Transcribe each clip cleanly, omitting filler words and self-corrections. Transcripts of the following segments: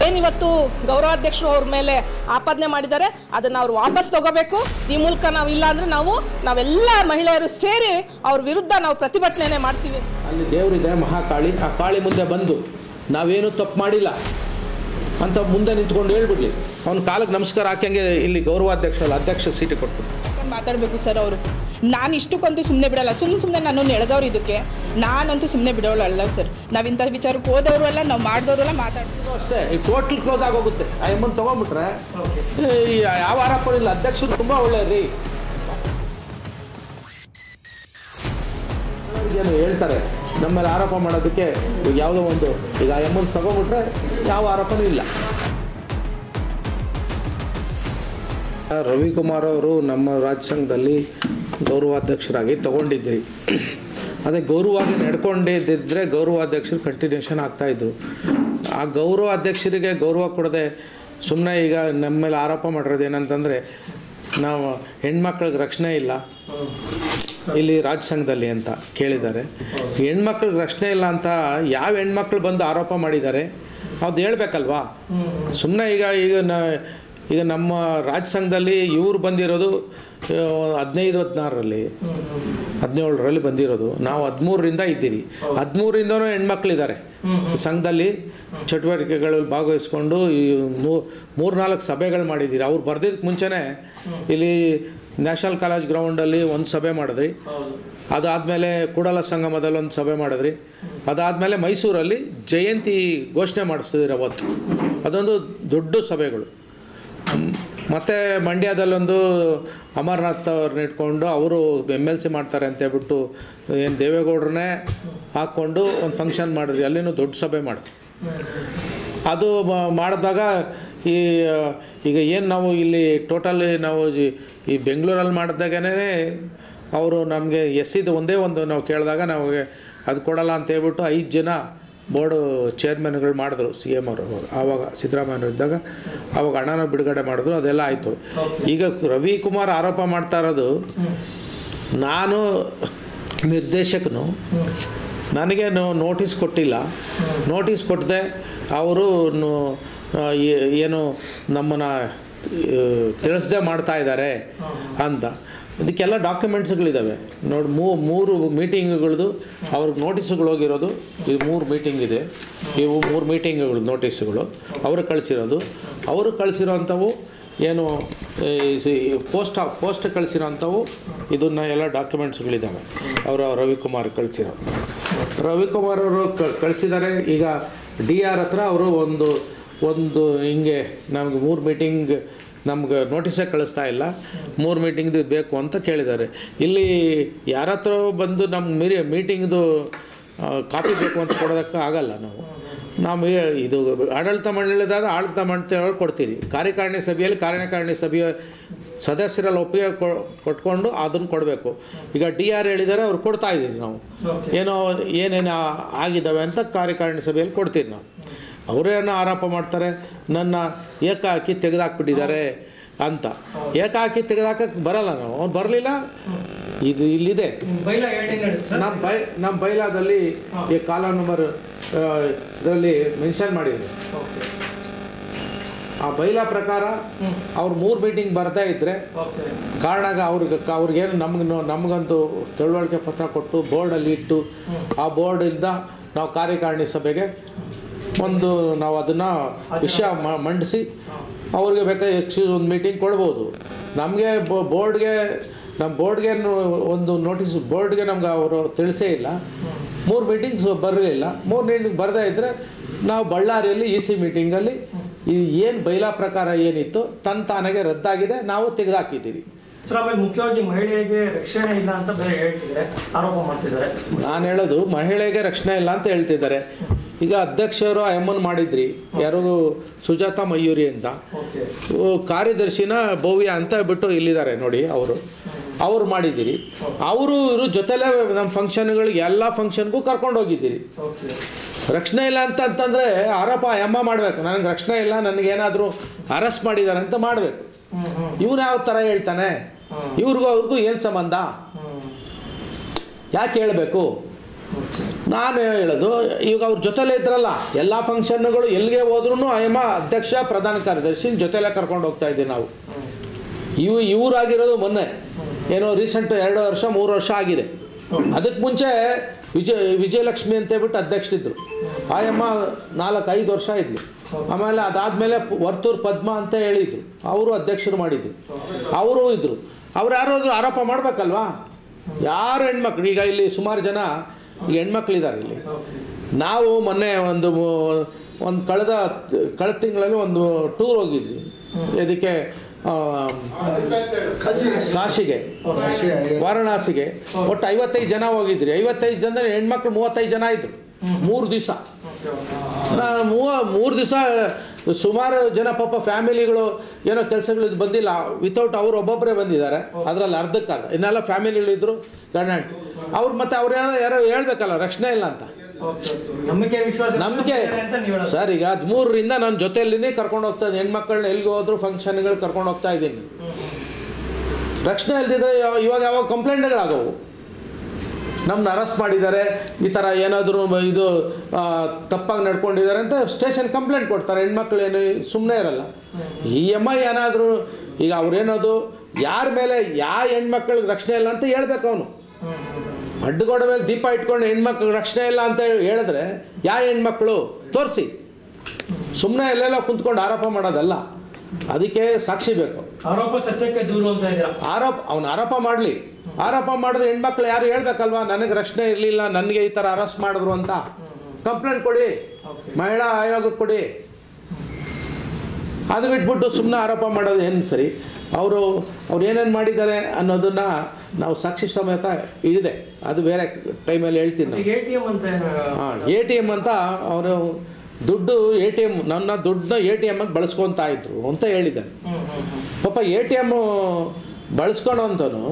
ಏನಿವತ್ತು ಗೌರವಾಧ್ಯಕ್ಷರು ಅವ್ರ ಮೇಲೆ ಆಪಾದನೆ ಮಾಡಿದ್ದಾರೆ ಅದನ್ನು ಅವ್ರು ವಾಪಸ್ ತಗೋಬೇಕು. ಈ ಮೂಲಕ ನಾವು ಇಲ್ಲ ಅಂದರೆ ನಾವೆಲ್ಲ ಮಹಿಳೆಯರು ಸೇರಿ ಅವ್ರ ವಿರುದ್ಧ ನಾವು ಪ್ರತಿಭಟನೆ ಮಾಡ್ತೀವಿ. ಅಲ್ಲಿ ದೇವರಿದೆ ಮಹಾಕಾಳಿ, ಆ ಕಾಳಿ ಮುಂದೆ ಬಂದು ನಾವೇನು ತಪ್ಪು ಮಾಡಿಲ್ಲ ಅಂತ ಮುಂದೆ ನಿಂತ್ಕೊಂಡು ಹೇಳ್ಬಿಡ್ಲಿ. ಅವ್ನ ಕಾಲಕ್ಕೆ ನಮಸ್ಕಾರ ಹಾಕಂಗೆ ಇಲ್ಲಿ ಅಧ್ಯಕ್ಷ ಸೀಟು ಕೊಟ್ಟು ಮಾತಾಡಬೇಕು ಸರ್. ಅವರು ನಾನು ಇಷ್ಟಕ್ಕಂತೂ ಸುಮ್ಮನೆ ಬಿಡಲ್ಲ. ಸುಮ್ಮನೆ ನಾನು ಎಳೆದವ್ರು ಇದಕ್ಕೆ ನಾನಂತೂ ಸುಮ್ಮನೆ ಬಿಡೋಲ್ಲ ಸರ್. ನಾವು ಇಂಥ ವಿಚಾರಕ್ಕೆ ಹೋದವರು ಅಲ್ಲ, ನಾವು ಮಾಡಿದವರು ಅಲ್ಲ, ಮಾತಾಡ್ತೀವಿ ಅಷ್ಟೇ. ಈ ಟೋಟಲ್ ಕ್ಲೋಸ್ ಆಗೋಗುತ್ತೆ. ಆ ಎಮ್ಮನ್ನು ತೊಗೊಂಡ್ಬಿಟ್ರೆ ಯಾವ ಆರೋಪ ಇಲ್ಲ. ಅಧ್ಯಕ್ಷರು ತುಂಬ ಒಳ್ಳೆಯವ್ರಿ, ಏನು ಹೇಳ್ತಾರೆ ನಮ್ಮ ಮೇಲೆ ಆರೋಪ ಮಾಡೋದಕ್ಕೆ. ಯಾವುದೋ ಒಂದು ಈಗ ಆ ಎಮ್ಮನ್ನು ತೊಗೊಂಡ್ಬಿಟ್ರೆ ಯಾವ ಆರೋಪನೂ ಇಲ್ಲ. ರವಿಕುಮಾರ್ ಅವರು ನಮ್ಮ ರಾಜ್ಯ ಸಂಘದಲ್ಲಿ ಗೌರವಾಧ್ಯಕ್ಷರಾಗಿ ತಗೊಂಡಿದ್ದೀರಿ. ಅದೇ ಗೌರವವಾಗಿ ನಡ್ಕೊಂಡಿದ್ದರೆ ಗೌರವಾಧ್ಯಕ್ಷರು ಕಂಟಿನ್ಯೂಷನ್ ಆಗ್ತಾಯಿದ್ರು. ಆ ಗೌರವಾಧ್ಯಕ್ಷರಿಗೆ ಗೌರವ ಕೊಡದೆ ಸುಮ್ಮನೆ ಈಗ ನಮ್ಮ ಮೇಲೆ ಆರೋಪ ಮಾಡಿರೋದು ಏನಂತಂದರೆ ನಾವು ಹೆಣ್ಮಕ್ಳಿಗೆ ರಕ್ಷಣೆ ಇಲ್ಲ ಇಲ್ಲಿ ರಾಜ್ಯ ಸಂಘದಲ್ಲಿ ಅಂತ ಕೇಳಿದ್ದಾರೆ. ಹೆಣ್ಮಕ್ಳಿಗೆ ರಕ್ಷಣೆ ಇಲ್ಲ ಅಂತ ಯಾವ ಹೆಣ್ಮಕ್ಳು ಬಂದು ಆರೋಪ ಮಾಡಿದ್ದಾರೆ ಅದು ಹೇಳ್ಬೇಕಲ್ವಾ. ಸುಮ್ಮನೆ ಈಗ ನಮ್ಮ ರಾಜ್ಯ ಸಂಘದಲ್ಲಿ ಇವರು ಬಂದಿರೋದು 17ರಲ್ಲಿ ಬಂದಿರೋದು. ನಾವು 13ರಿಂದ ಇದ್ದೀರಿ. 13ರಿಂದನೂ ಹೆಣ್ಮಕ್ಳಿದ್ದಾರೆ ಸಂಘದಲ್ಲಿ ಚಟುವಟಿಕೆಗಳಲ್ಲಿ ಭಾಗವಹಿಸ್ಕೊಂಡು 3-4 ಸಭೆಗಳು ಮಾಡಿದ್ದೀರಿ. ಅವ್ರು ಬರ್ದಿದ್ದಕ್ಕೆ ಮುಂಚೆನೇ ಇಲ್ಲಿ ನ್ಯಾಷನಲ್ ಕಾಲೇಜ್ ಗ್ರೌಂಡಲ್ಲಿ ಒಂದು ಸಭೆ ಮಾಡಿದ್ರಿ. ಅದಾದಮೇಲೆ ಕೂಡಲ ಸಂಗಮದಲ್ಲಿ ಒಂದು ಸಭೆ ಮಾಡಿದ್ರಿ. ಅದಾದಮೇಲೆ ಮೈಸೂರಲ್ಲಿ ಜಯಂತಿ ಘೋಷಣೆ ಮಾಡಿಸ್ತಿದ್ದೀರಿ ಅವತ್ತು. ಅದೊಂದು ದೊಡ್ಡ ಸಭೆಗಳು. ಮತ್ತು ಮಂಡ್ಯದಲ್ಲೊಂದು ಅಮರನಾಥ್ ಅವ್ರನ್ನ ಇಟ್ಕೊಂಡು ಅವರು MLC ಮಾಡ್ತಾರೆ ಅಂತ ಹೇಳ್ಬಿಟ್ಟು ಏನು ದೇವೇಗೌಡರನ್ನೇ ಹಾಕ್ಕೊಂಡು ಒಂದು ಫಂಕ್ಷನ್ ಮಾಡಿದ್ರಿ. ಅಲ್ಲಿನೂ ದೊಡ್ಡ ಸಭೆ ಮಾಡಿದ್ವಿ. ಅದು ಮಾಡಿದಾಗ ಈಗ ಏನು ನಾವು ಇಲ್ಲಿ ಟೋಟಲಿ ನಾವು ಈ ಬೆಂಗಳೂರಲ್ಲಿ ಮಾಡಿದಾಗೇ ಅವರು ನಮಗೆ ಎಸ್ಸಿದು ಒಂದೇ ಒಂದು ನಾವು ಕೇಳಿದಾಗ ನಮಗೆ ಅದು ಕೊಡಲ್ಲ ಅಂತ ಹೇಳ್ಬಿಟ್ಟು 5 ಜನ ಬೋರ್ಡು ಚೇರ್ಮನ್ಗಳು ಮಾಡಿದ್ರು CM ಅವರು. ಆವಾಗ ಸಿದ್ದರಾಮಯ್ಯ ಇದ್ದಾಗ ಆವಾಗ ಹಣನ ಬಿಡುಗಡೆ ಮಾಡಿದ್ರು. ಅದೆಲ್ಲ ಆಯಿತು. ಈಗ ರವಿಕುಮಾರ್ ಆರೋಪ ಮಾಡ್ತಾ ಇರೋದು, ನಾನು ನಿರ್ದೇಶಕನು, ನನಗೆ ನೋಟಿಸ್ ಕೊಟ್ಟಿಲ್ಲ, ನೋಟಿಸ್ ಕೊಟ್ಟದೆ ಅವರು ಏನು ನಮ್ಮನ್ನು ತಿಳಿಸ್ದೆ ಮಾಡ್ತಾ ಇದ್ದಾರೆ ಅಂತ. ಇದಕ್ಕೆಲ್ಲ ಡಾಕ್ಯುಮೆಂಟ್ಸ್ಗಳಿದ್ದಾವೆ ನೋಡಿ. 3 ಮೀಟಿಂಗ್ಗಳದ್ದು ಅವ್ರಿಗೆ ನೋಟಿಸ್ಗಳು ಹೋಗಿರೋದು. ಇದು 3 ಮೀಟಿಂಗ್ ಇದೆ. ಇವು 3 ಮೀಟಿಂಗ್ಗಳು ನೋಟಿಸ್ಗಳು ಅವರು ಕಳಿಸಿರೋಂಥವು ಏನು ಪೋಸ್ಟ್ ಕಳಿಸಿರೋಂಥವು. ಇದನ್ನು ಎಲ್ಲ ಡಾಕ್ಯುಮೆಂಟ್ಸ್ಗಳಿದ್ದಾವೆ. ರವಿಕುಮಾರ್ ರವಿಕುಮಾರ್ ಅವರು ಕಳಿಸಿದ್ದಾರೆ. ಈಗ DR ಹತ್ರ ಅವರು ಒಂದು ಹಿಂಗೆ ನಮಗೆ 3 ಮೀಟಿಂಗ್ ನಮ್ಗೆ ನೋಟಿಸೇ ಕಳಿಸ್ತಾ ಇಲ್ಲ, 3 ಮೀಟಿಂಗ್ದು ಬೇಕು ಅಂತ ಕೇಳಿದ್ದಾರೆ. ಇಲ್ಲಿ ಯಾರ ಹತ್ರ ಬಂದು ನಮ್ಮ ಮೀಟಿಂಗ್ದು ಕಾಪಿ ಬೇಕು ಅಂತ ಕೊಡೋದಕ್ಕೆ ಆಗಲ್ಲ. ನಾವು ಇದು ಆಡಳಿತ ಮಂಡಳಿದಾದ ಆಡಳಿತ ಮಂಡಳಿ ಕೊಡ್ತೀರಿ. ಕಾರ್ಯಕಾರಿಣಿ ಸಭೆಯ ಸದಸ್ಯರಲ್ಲಿ ಒಪ್ಪಿಗೆ ಕೊಟ್ಕೊಂಡು ಅದನ್ನು ಕೊಡಬೇಕು. ಈಗ DR ಹೇಳಿದ್ದಾರೆ, ಅವ್ರು ಕೊಡ್ತಾ ಇದ್ದೀವಿ ನಾವು. ಏನೇನು ಆಗಿದ್ದಾವೆ ಅಂತ ಕಾರ್ಯಕಾರಿಣಿ ಸಭೆಯಲ್ಲಿ ಕೊಡ್ತೀವಿ ನಾವು. ಅವರೇನೋ ಆರೋಪ ಮಾಡ್ತಾರೆ, ನನ್ನ ಏಕಾಕಿ ತೆಗೆದಾಕ್ಬಿಟ್ಟಿದ್ದಾರೆ ಅಂತ. ಏಕಾಕಿ ತೆಗೆದಾಕಕ್ಕೆ ಬರಲ್ಲ ನಾವು. ಅವ್ನು ಬರಲಿಲ್ಲ. ಇದು ಇಲ್ಲಿದೆ ನಮ್ಮ ಬೈಲಾದಲ್ಲಿ ಈ ಕಾಲಮ್ ನಂಬರ್ ಇದರಲ್ಲಿ ಮೆನ್ಷನ್ ಮಾಡಿದ್ರು. ಆ ಬೈಲಾ ಪ್ರಕಾರ ಅವ್ರು 3 ಮೀಟಿಂಗ್ ಬರ್ತಾ ಇದ್ದರೆ ಕಾರಣಾಗ ಅವ್ರಿಗೇನು ನಮಗಂತೂ ತಿಳುವಳಿಕೆ ಪತ್ರ ಕೊಟ್ಟು ಬೋರ್ಡಲ್ಲಿ ಇಟ್ಟು ಆ ಬೋರ್ಡಿಂದ ನಾವು ಕಾರ್ಯಕಾರಿಣಿ ಸಭೆಗೆ ನಾವು ಅದನ್ನು ವಿಷಯ ಮಂಡಿಸಿ ಅವ್ರಿಗೆ ಬೇಕಾದ್ರೆ ಒಂದು ಮೀಟಿಂಗ್ ಕೊಡ್ಬೋದು. ನಮಗೆ ನಮ್ಮ ಬೋರ್ಡ್ಗೆ ಒಂದು ನೋಟಿಸ್ ಬೋರ್ಡ್ಗೆ ನಮ್ಗೆ ಅವರು ತಿಳಿಸೇ ಇಲ್ಲ. 3 ಮೀಟಿಂಗ್ಸ್ ಬರಲಿಲ್ಲ. 3 ಮೀಟಿಂಗ್ ಬರದೇ ಇದ್ದರೆ ನಾವು ಬಳ್ಳಾರಿಯಲ್ಲಿ EC ಮೀಟಿಂಗಲ್ಲಿ ಏನು ಬೈಲಾ ಪ್ರಕಾರ ಏನಿತ್ತು ತಾನಾಗೆ ರದ್ದಾಗಿದೆ, ನಾವು ತೆಗೆದುಹಾಕಿದ್ದೀರಿ. ಮುಖ್ಯವಾಗಿ ಮಹಿಳೆಗೆ ರಕ್ಷಣೆ ಇಲ್ಲ ಅಂತ ಬೇರೆ ಹೇಳ್ತಿದ್ದಾರೆ, ಆರೋಪ ಮಾಡ್ತಿದ್ದಾರೆ. ನಾನು ಹೇಳೋದು ಮಹಿಳೆಗೆ ರಕ್ಷಣೆ ಇಲ್ಲ ಅಂತ ಹೇಳ್ತಿದ್ದಾರೆ. ಈಗ ಅಧ್ಯಕ್ಷರು ಎಮ್ಮನ್ ಮಾಡಿದ್ರಿ, ಯಾರು ಸುಜಾತಾ ಮಯೂರಿ ಅಂತ, ಕಾರ್ಯದರ್ಶಿನ ಭವ್ಯ ಅಂತ ಬಿಟ್ಟು ಇಲ್ಲಿದ್ದಾರೆ ನೋಡಿ, ಅವರು ಮಾಡಿದ್ದೀರಿ. ಇವರು ಜೊತೆಲೇ ನಮ್ಮ ಫಂಕ್ಷನ್ಗಳಿಗೆ ಎಲ್ಲ ಫಂಕ್ಷನ್ಗೂ ಕರ್ಕೊಂಡು ಹೋಗಿದ್ದೀರಿ. ರಕ್ಷಣೆ ಇಲ್ಲ ಅಂತಂದರೆ ಆರೋಪ ಎಮ್ಮ ಮಾಡಬೇಕು. ನನಗೆ ರಕ್ಷಣೆ ಇಲ್ಲ, ನನಗೇನಾದರೂ ಅರೆಸ್ಟ್ ಮಾಡಿದ್ದಾರೆ ಅಂತ ಮಾಡಬೇಕು. ಇವನು ಯಾವ ಥರ ಹೇಳ್ತಾನೆ? ಅವ್ರಿಗೂ ಏನು ಸಂಬಂಧ? ಯಾಕೆ ಹೇಳಬೇಕು? ನಾನು ಹೇಳೋದು ಈಗ ಅವ್ರ ಜೊತೆಲೇ ಇದ್ರಲ್ಲ ಎಲ್ಲ ಫಂಕ್ಷನ್ಗಳು ಎಲ್ಲಿಗೆ ಹೋದ್ರೂ ಆಯಮ್ಮ ಅಧ್ಯಕ್ಷ ಪ್ರಧಾನ ಕಾರ್ಯದರ್ಶಿ ಜೊತೆಲೇ ಕರ್ಕೊಂಡು ಹೋಗ್ತಾ ಇದ್ದೀವಿ ನಾವು. ಇವರಾಗಿರೋದು ಮೊನ್ನೆ ಏನೋ ರೀಸೆಂಟ್ 2 ವರ್ಷ 3 ವರ್ಷ ಆಗಿದೆ. ಅದಕ್ಕೆ ಮುಂಚೆ ವಿಜಯಲಕ್ಷ್ಮಿ ಅಂತೇಳ್ಬಿಟ್ಟು ಅಧ್ಯಕ್ಷರಿದ್ದರು. ಆಯಮ್ಮ 4-5 ವರ್ಷ ಇದ್ಲು. ಆಮೇಲೆ ಅದಾದಮೇಲೆ ವರ್ತೂರು ಪದ್ಮ ಅಂತ ಹೇಳಿದರು, ಅವರು ಅಧ್ಯಕ್ಷರು ಮಾಡಿದ್ರು, ಅವರು ಇದ್ದರು. ಅವ್ರು ಯಾರಾದರೂ ಆರೋಪ ಮಾಡಬೇಕಲ್ವಾ? ಯಾರು ಹೆಣ್ಮಕ್ಳು ಈಗ ಇಲ್ಲಿ ಸುಮಾರು ಜನ ಈಗ ಹೆಣ್ಮಕ್ಳಿದ್ದಾರೆ ಇಲ್ಲಿ. ನಾವು ಮೊನ್ನೆ ಒಂದು ಕಳೆದ ತಿಂಗಳಲ್ಲಿ ಒಂದು ಟೂರ್ ಹೋಗಿದ್ವಿ. ಇದಕ್ಕೆ ಕಾಶಿಗೆ, ವಾರಣಾಸಿಗೆ. ಒಟ್ಟು 55 ಜನ ಹೋಗಿದ್ರಿ. 55 ಜನ ಹೆಣ್ಮಕ್ಳು 35 ಜನ ಇದ್ರು 3 ದಿವಸ. 3 ದಿವಸ ಸುಮಾರು ಜನ ಪಾಪ ಫ್ಯಾಮಿಲಿಗಳು ಏನೋ ಕೆಲಸಗಳು ಬಂದಿಲ್ಲ, ವಿತೌಟ್ ಅವ್ರು ಒಬ್ಬೊಬ್ಬರೇ ಬಂದಿದ್ದಾರೆ. ಅದರಲ್ಲಿ ಅರ್ಧಕ್ಕಲ್ಲ, ಇನ್ನೆಲ್ಲ ಫ್ಯಾಮಿಲಿಗಳಿದ್ರು ಗಂಡ ಹೆಂಡತಿ. ಅವ್ರು ಮತ್ತೆ ಅವ್ರು ಯಾರೋ ಹೇಳ್ಬೇಕಲ್ಲ ರಕ್ಷಣೆ ಇಲ್ಲ ಅಂತ. ನಂಬಿಕೆ ಸರ್. ಈಗ 13ರಿಂದ ನನ್ನ ಜೊತೆಯಲ್ಲಿನೇ ಕರ್ಕೊಂಡು ಹೋಗ್ತಾ ಇದ್ದೀನಿ ಹೆಣ್ಮಕ್ಳನ್ನ. ಎಲ್ಲಿಗೆ ಹೋದ್ರು ಫಂಕ್ಷನ್ಗಳು ಕರ್ಕೊಂಡು ಹೋಗ್ತಾ ಇದ್ದೀನಿ. ರಕ್ಷಣೆ ಇಲ್ದಿದ್ರೆ ಇವಾಗ ಯಾವಾಗ ಕಂಪ್ಲೇಂಟ್ಗಳಾಗವು, ನಮ್ಮನ್ನ ಅರೆಸ್ಟ್ ಮಾಡಿದ್ದಾರೆ, ಈ ಥರ ಏನಾದರೂ ಇದು ತಪ್ಪಾಗಿ ನಡ್ಕೊಂಡಿದ್ದಾರೆ ಅಂತ ಸ್ಟೇಷನ್ ಕಂಪ್ಲೇಂಟ್ ಕೊಡ್ತಾರೆ. ಹೆಣ್ಮಕ್ಳು ಏನು ಸುಮ್ಮನೆ ಇರಲ್ಲ. EMI ಏನಾದರೂ ಈಗ ಅವ್ರೇನೋದು ಯಾರ ಮೇಲೆ ಯಾವ ಹೆಣ್ಮಕ್ಳಿಗೆ ರಕ್ಷಣೆ ಇಲ್ಲ ಅಂತ ಹೇಳ್ಬೇಕು. ಅವನು ಅಡ್ಡಗೋಡ ಮೇಲೆ ದೀಪ ಇಟ್ಕೊಂಡು ಹೆಣ್ಮಕ್ಳಿಗೆ ರಕ್ಷಣೆ ಇಲ್ಲ ಅಂತ ಹೇಳಿದ್ರೆ ಯಾವ ಹೆಣ್ಮಕ್ಳು ತೋರಿಸಿ. ಸುಮ್ಮನೆ ಎಲ್ಲೆಲ್ಲ ಕುಂತ್ಕೊಂಡು ಆರೋಪ ಮಾಡೋದಲ್ಲ. ಅದಕ್ಕೆ ಸಾಕ್ಷಿ ಬೇಕು. ಆರೋಪ ಸತ್ಯಕ್ಕೆ ದೂರ ಅಂತ ಇದ್ದೀರಾ? ಅವನು ಆರೋಪ ಮಾಡಲಿ. ಆರೋಪ ಮಾಡಿದ್ರೆ ಹೆಣ್ಮಕ್ಳು ಯಾರು ಹೇಳ್ಬೇಕಲ್ವಾ, ನನಗೆ ರಕ್ಷಣೆ ಇರಲಿಲ್ಲ, ನನಗೆ ಈ ಥರ ಅರೆಸ್ಟ್ ಮಾಡಿದ್ರು ಅಂತ ಕಂಪ್ಲೇಂಟ್ ಕೊಡಿ, ಮಹಿಳಾ ಆಯೋಗಕ್ಕೆ ಕೊಡಿ. ಅದು ಬಿಟ್ಬಿಟ್ಟು ಸುಮ್ಮನೆ ಆರೋಪ ಮಾಡೋದು ಏನು ಸರಿ? ಅವ್ರು ಏನೇನು ಮಾಡಿದ್ದಾರೆ ಅನ್ನೋದನ್ನು ನಾವು ಸಾಕ್ಷಿ ಸಮೇತ ಇದೆ. ಅದು ಬೇರೆ ಟೈಮಲ್ಲಿ ಹೇಳ್ತೀನಿ ನಾನು. ATM ಅಂತ ಅವರು ದುಡ್ಡು ATM ನನ್ನ ದುಡ್ಡನ್ನ ATM ಬಳಸ್ಕೊತಾ ಇದ್ರು ಅಂತ ಹೇಳಿದ್ದಾರೆ. ಪಾಪ ATM ಬಳಸ್ಕೊಳೋಂಥನು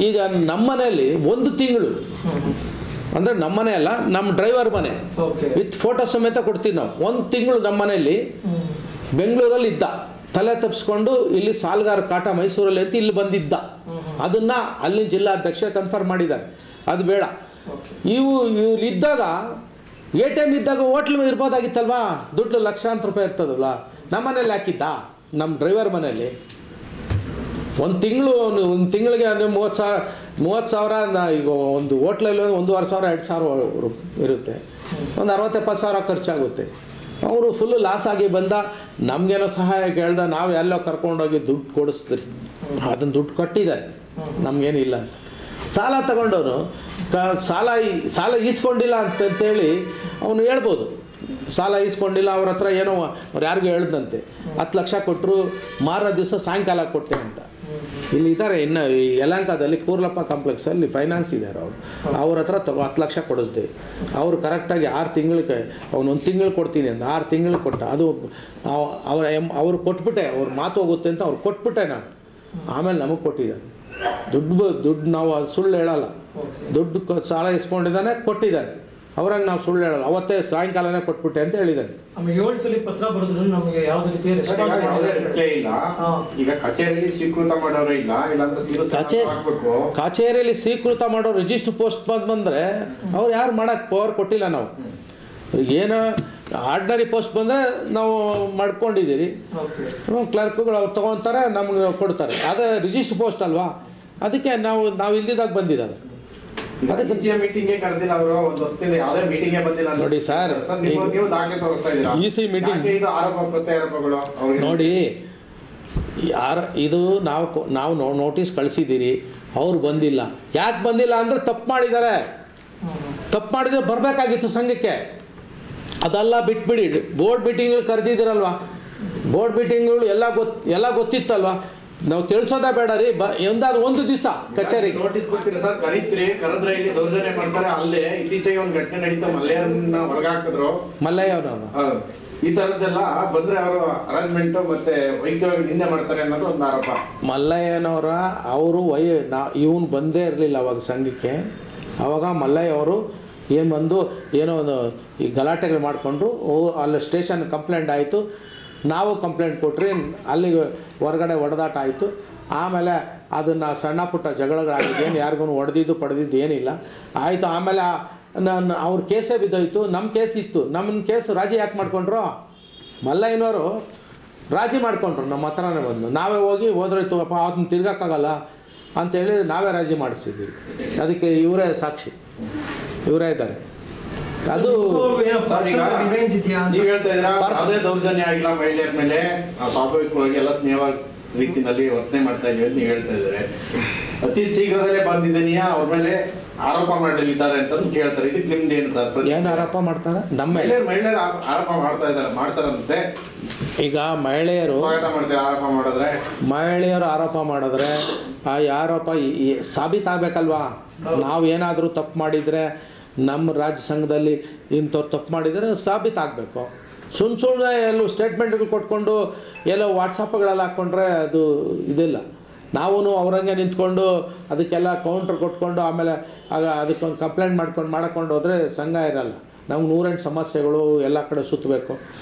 ಈಗ ನಮ್ಮನೆಯಲ್ಲಿ 1 ತಿಂಗಳು ಅಂದರೆ ನಮ್ಮನೆ ಅಲ್ಲ, ನಮ್ಮ ಡ್ರೈವರ್ ಮನೆ ವಿತ್ ಫೋಟೋ ಸಮೇತ ಕೊಡ್ತೀವಿ ನಾವು. 1 ತಿಂಗಳು ನಮ್ಮ ಮನೆಯಲ್ಲಿ ಬೆಂಗಳೂರಲ್ಲಿ ಇದ್ದ, ತಲೆ ತಪ್ಪಿಸ್ಕೊಂಡು ಇಲ್ಲಿ ಸಾಲ್ಗಾರ ಕಾಟ ಮೈಸೂರಲ್ಲಿ ಅಂತ ಇಲ್ಲಿ ಬಂದಿದ್ದ. ಅದನ್ನ ಅಲ್ಲಿನ ಜಿಲ್ಲಾಧ್ಯಕ್ಷ ಕನ್ಫರ್ಮ್ ಮಾಡಿದ್ದಾರೆ. ಅದು ಬೇಡ. ಇವ್ರು ಇದ್ದಾಗ ATM ಇದ್ದಾಗ ಹೋಟ್ಲ್ ಇರ್ಬೋದಾಗಿತ್ತಲ್ವಾ? ದುಡ್ಡು ಲಕ್ಷಾಂತರ ರೂಪಾಯಿ ಇರ್ತದಲ್ಲ. ನಮ್ಮ ಮನೇಲಿ ಹಾಕಿದ್ದ, ನಮ್ಮ ಡ್ರೈವರ್ ಮನೆಯಲ್ಲಿ 1 ತಿಂಗಳಿಗೆ 30 ಸಾವಿರ. ಈಗ ಒಂದು ಹೋಟ್ಲಲ್ಲಿ 1,500 2,000 ಇರುತ್ತೆ. ಒಂದು 60-70 ಸಾವಿರ ಖರ್ಚಾಗುತ್ತೆ. ಅವರು ಫುಲ್ಲು ಲಾಸ್ ಆಗಿ ಬಂದ. ನಮಗೇನೋ ಸಹಾಯ ಕೇಳ್ದ, ನಾವು ಎಲ್ಲೋ ಕರ್ಕೊಂಡೋಗಿ ದುಡ್ಡು ಕೊಡಿಸ್ತೀರಿ. ಅದನ್ನು ದುಡ್ಡು ಕಟ್ಟಿದ್ದಾರೆ, ನಮಗೇನಿಲ್ಲ ಅಂತ. ಸಾಲ ತಗೊಂಡವನು ಸಾಲ ಈಸ್ಕೊಂಡಿಲ್ಲ ಅಂತೇಳಿ ಅವನು ಹೇಳ್ಬೋದು. ಸಾಲ ಈಸ್ಕೊಂಡಿಲ್ಲ, ಅವ್ರ ಹತ್ರ ಏನೋ ಅವ್ರು ಯಾರಿಗೂ ಹೇಳ್ದಂತೆ 10 ಲಕ್ಷ ಕೊಟ್ಟರು, ಮಾರೋ ದಿವಸ ಸಾಯಂಕಾಲ ಕೊಟ್ಟೆ ಅಂತ. ಇಲ್ಲಿ ಇದ್ದಾರೆ ಇನ್ನು ಈ ಯಲಹಂಕದಲ್ಲಿ ಕೂರ್ಲಪ್ಪ ಕಾಂಪ್ಲೆಕ್ಸಲ್ಲಿ ಫೈನಾನ್ಸ್ ಇದ್ದಾರೆ. ಅವ್ರ ಹತ್ರ 10 ಲಕ್ಷ ಕೊಡಿಸ್ದೆ. ಅವರು ಕರೆಕ್ಟಾಗಿ 6 ತಿಂಗಳಿಗೆ ಅವ್ನು 1 ತಿಂಗಳು ಕೊಡ್ತೀನಿ ಅಂತ 6 ತಿಂಗಳು ಕೊಟ್ಟ. ಅದು ಅವ್ರು ಕೊಟ್ಬಿಟ್ಟೆ, ಅವ್ರ ಮಾತು ಹೋಗುತ್ತೆ ಅಂತ ಅವ್ರು ಕೊಟ್ಬಿಟ್ಟೆ ನಾನು. ಆಮೇಲೆ ನಮಗೆ ಕೊಟ್ಟಿದ್ದಾನೆ ದುಡ್ಡು. ನಾವು ಅದು ಸುಳ್ಳು ಹೇಳಲ್ಲ. ದುಡ್ಡು ಸಾಲ ಇಸ್ಕೊಂಡಿದ್ದಾನೆ, ಕೊಟ್ಟಿದ್ದಾನೆ. ಅವ್ರಾಗ ನಾವು ಸುಳ್ಳು ಹೇಳಲ್ಲ. ಅವತ್ತೇ ಸಾಯಂಕಾಲನೇ ಕೊಟ್ಬಿಟ್ಟೆ ಅಂತ ಹೇಳಿದ್ದಾನೆ. 7 ಸಲ ಪತ್ರ ಬರೆದ್ರು ನಮಗೆ ಯಾವುದೇ ರೀತಿಯ ರಿಪ್ಲೈ ಇಲ್ಲ. ಈಗ ಕಚೇರಿಯಲ್ಲಿ ಸ್ವೀಕೃತ ಮಾಡೋರು ಇಲ್ಲ, ಕಚೇರಿಯಲ್ಲಿ ಸ್ವೀಕೃತ ಮಾಡೋ ರಿಜಿಸ್ಟರ್ ಪೋಸ್ಟ್ ಬಂದರೆ ಅವ್ರು ಯಾರು ಮಾಡಕ್ಕೆ ಪವರ್ ಕೊಟ್ಟಿಲ್ಲ. ನಾವು ಏನೋ ಆರ್ಡಿನರಿ ಪೋಸ್ಟ್ ಬಂದರೆ ನಾವು ಮಾಡ್ಕೊಂಡಿದ್ದೀರಿ. ಕ್ಲರ್ಕ್ಗಳು ಅವ್ರು ತೊಗೊತಾರೆ, ನಮ್ಗೆ ಕೊಡ್ತಾರೆ. ಅದೇ ರಿಜಿಸ್ಟರ್ ಪೋಸ್ಟ್ ಅಲ್ವಾ? ಅದಕ್ಕೆ ನಾವು ಇಲ್ದಿದ್ದಾಗ ಬಂದಿದ್ದಾರೆ. ನೋಡಿ ಸರ್, EC ಮೀಟಿಂಗ್ ನೋಡಿ, ಇದು ನಾವು ನೋಟಿಸ್ ಕಳಿಸಿದ್ದೀರಿ, ಅವ್ರು ಬಂದಿಲ್ಲ. ಯಾಕೆ ಬಂದಿಲ್ಲ ಅಂದರೆ ತಪ್ಪು ಮಾಡಿದ್ದಾರೆ. ತಪ್ಪು ಮಾಡಿದ್ರೆ ಬರಬೇಕಾಗಿತ್ತು ಸಂಘಕ್ಕೆ. ಅದೆಲ್ಲ ಬಿಟ್ಬಿಡಿ. ಬೋರ್ಡ್ ಮೀಟಿಂಗ್ಗಳು ಕರೆದಿದ್ದೀರಲ್ವ, ಬೋರ್ಡ್ ಮೀಟಿಂಗ್ಗಳು ಎಲ್ಲ ಗೊತ್ತಿತ್ತಲ್ವ. ನಾವು ತಿಳಿಸೋದೇ ಬೇಡ ರೀ. ಒಂದು ದಿವಸ ಕಚೇರಿಗೆ ನೋಟಿಸ್ ಕೊಡ್ತೀರಾ ಸರ್? ಕರೆದ್ರೆ ಇಲ್ಲಿ ದೌರ್ಜನ್ಯ ಮಾಡ್ತಾರೆ. ಅಲ್ಲೇ ಇತ್ತೀಚೆಗೆ ಒಂದು ಘಟನೆ ನಡೀತಾ, ಮಲ್ಲಯ್ಯರನ್ನ ಹೊರಗಾಕಿದ್ರು. ಮಲ್ಲಯ್ಯ ಅವರು ಈ ತರದ್ದೆಲ್ಲ ಬಂದ್ರೆ ಅವರು ಅರೇಂಜ್ಮೆಂಟ್ ಮತ್ತೆ ವೈದ್ಯವಾಗಿ ನಿಂದೆ ಮಾಡ್ತಾರೆ ಅನ್ನೋದು ಒಂದು ಆರೋಪ. ಮಲ್ಲಯ್ಯನವರ ಅವರು ಇವನು ಬಂದೇ ಇರಲಿಲ್ಲ ಅವಾಗ ಸಂಘಕ್ಕೆ. ಅವಾಗ ಮಲ್ಲಯ್ಯ ಅವರು ಏನೋ ಒಂದು ಈ ಗಲಾಟೆಗಳು ಮಾಡಿಕೊಂಡ್ರು. ಅಲ್ಲಿ ಸ್ಟೇಷನ್ ಕಂಪ್ಲೇಂಟ್ ಆಯಿತು. ನಾವು ಕಂಪ್ಲೇಂಟ್ ಕೊಟ್ರಿ, ಅಲ್ಲಿಗೆ ಹೊರಗಡೆ ಹೊಡೆದಾಟ ಆಯಿತು. ಆಮೇಲೆ ಅದನ್ನು ಸಣ್ಣ ಪುಟ್ಟ ಜಗಳಗಳಾಗಿದ್ದು, ಏನು ಯಾರಿಗೂ ಹೊಡೆದಿದ್ದು ಪಡೆದಿದ್ದು ಏನಿಲ್ಲ ಆಯಿತು. ಆಮೇಲೆ ನಾನು ಅವ್ರ ಕೇಸೇ ಬಿದ್ದೋಯ್ತು, ನಮ್ಮ ಕೇಸ್ ಇತ್ತು, ನಮ್ಮ ಕೇಸು ರಾಜಿ ಯಾಕೆ ಮಾಡ್ಕೊಂಡ್ರು? ಮಲ್ಲಯ್ಯನವರು ರಾಜಿ ಮಾಡ್ಕೊಂಡ್ರು, ನಮ್ಮ ಹತ್ರನೇ ಬಂದು. ನಾವೇ ಹೋದ್ರೋಯ್ತು ಅಪ್ಪ ಅದನ್ನ ತಿರ್ಗೋಕ್ಕಾಗಲ್ಲ ಅಂತೇಳಿ ನಾವೇ ರಾಜಿ ಮಾಡಿಸಿದ್ದೀವಿ. ಅದಕ್ಕೆ ಇವರೇ ಸಾಕ್ಷಿ, ಇವರೇ ಇದ್ದಾರೆ. ಅದು ನೀವು ಹೇಳ್ತಾ ಇದ್ದೀರಾ ಯಾವುದೇ ದೌರ್ಜನ್ಯ ಆಗಿಲ್ಲ ಮಹಿಳೆಯರ ಮೇಲೆ, ಸ್ವಾಭಾವಿಕವಾಗಿ ಎಲ್ಲ ಸ್ನೇಹ ರೀತಿಯಲ್ಲಿ ವರ್ತನೆ ಮಾಡ್ತಾ ಇದೀವಿ ಅಂತ ನೀವು ಹೇಳ್ತಾ ಇದ್ದಾರೆ. ಅತಿ ಶೀಘ್ರದಲ್ಲೇ ಬಂದಿದ್ದೀನಿಯಾ ಅವ್ರ ಮೇಲೆ ಆರೋಪ ಮಾಡಲಿದ್ದಾರೆ ಅಂತ ಕೇಳ್ತಾರೆ. ಇದಕ್ಕೆ ನಿಮ್ದು ಏನು ಸರ್? ಏನು ಆರೋಪ ಮಾಡ್ತಾರೆ? ನಮ್ಮ ಮಹಿಳೆಯರು ಆರೋಪ ಮಾಡ್ತಾರಂತೆ. ಈಗ ಮಹಿಳೆಯರು ಆರೋಪ ಮಾಡಿದ್ರೆ ಆ ಆರೋಪ ಸಾಬೀತಾಗಬೇಕಲ್ವಾ? ನಾವು ಏನಾದರೂ ತಪ್ಪು ಮಾಡಿದರೆ ನಮ್ಮ ರಾಜ್ಯ ಸಂಘದಲ್ಲಿ ಇಂಥವ್ರು ತಪ್ಪು ಮಾಡಿದರೆ ಸಾಬೀತಾಗಬೇಕು. ಸುಮ್ಮನೆ ಎಲ್ಲೂ ಸ್ಟೇಟ್ಮೆಂಟ್ಗಳು ಕೊಟ್ಕೊಂಡು ಎಲ್ಲೋ ವಾಟ್ಸಪ್ಗಳಲ್ಲಿ ಹಾಕ್ಕೊಂಡ್ರೆ ಅದು ಇದಿಲ್ಲ. ನಾವು ಅವ್ರಂಗೆ ನಿಂತ್ಕೊಂಡು ಅದಕ್ಕೆಲ್ಲ ಕೌಂಟ್ರ್ ಕೊಟ್ಕೊಂಡು ಆಮೇಲೆ ಅದಕ್ಕೊಂದು ಕಂಪ್ಲೇಂಟ್ ಮಾಡ್ಕೊಂಡು ಹೋದರೆ ಸಂಘ ಇರಲ್ಲ. ನಮ್ಗೆ 108 ಸಮಸ್ಯೆಗಳು ಎಲ್ಲ ಕಡೆ ಸುತ್ತಬೇಕು.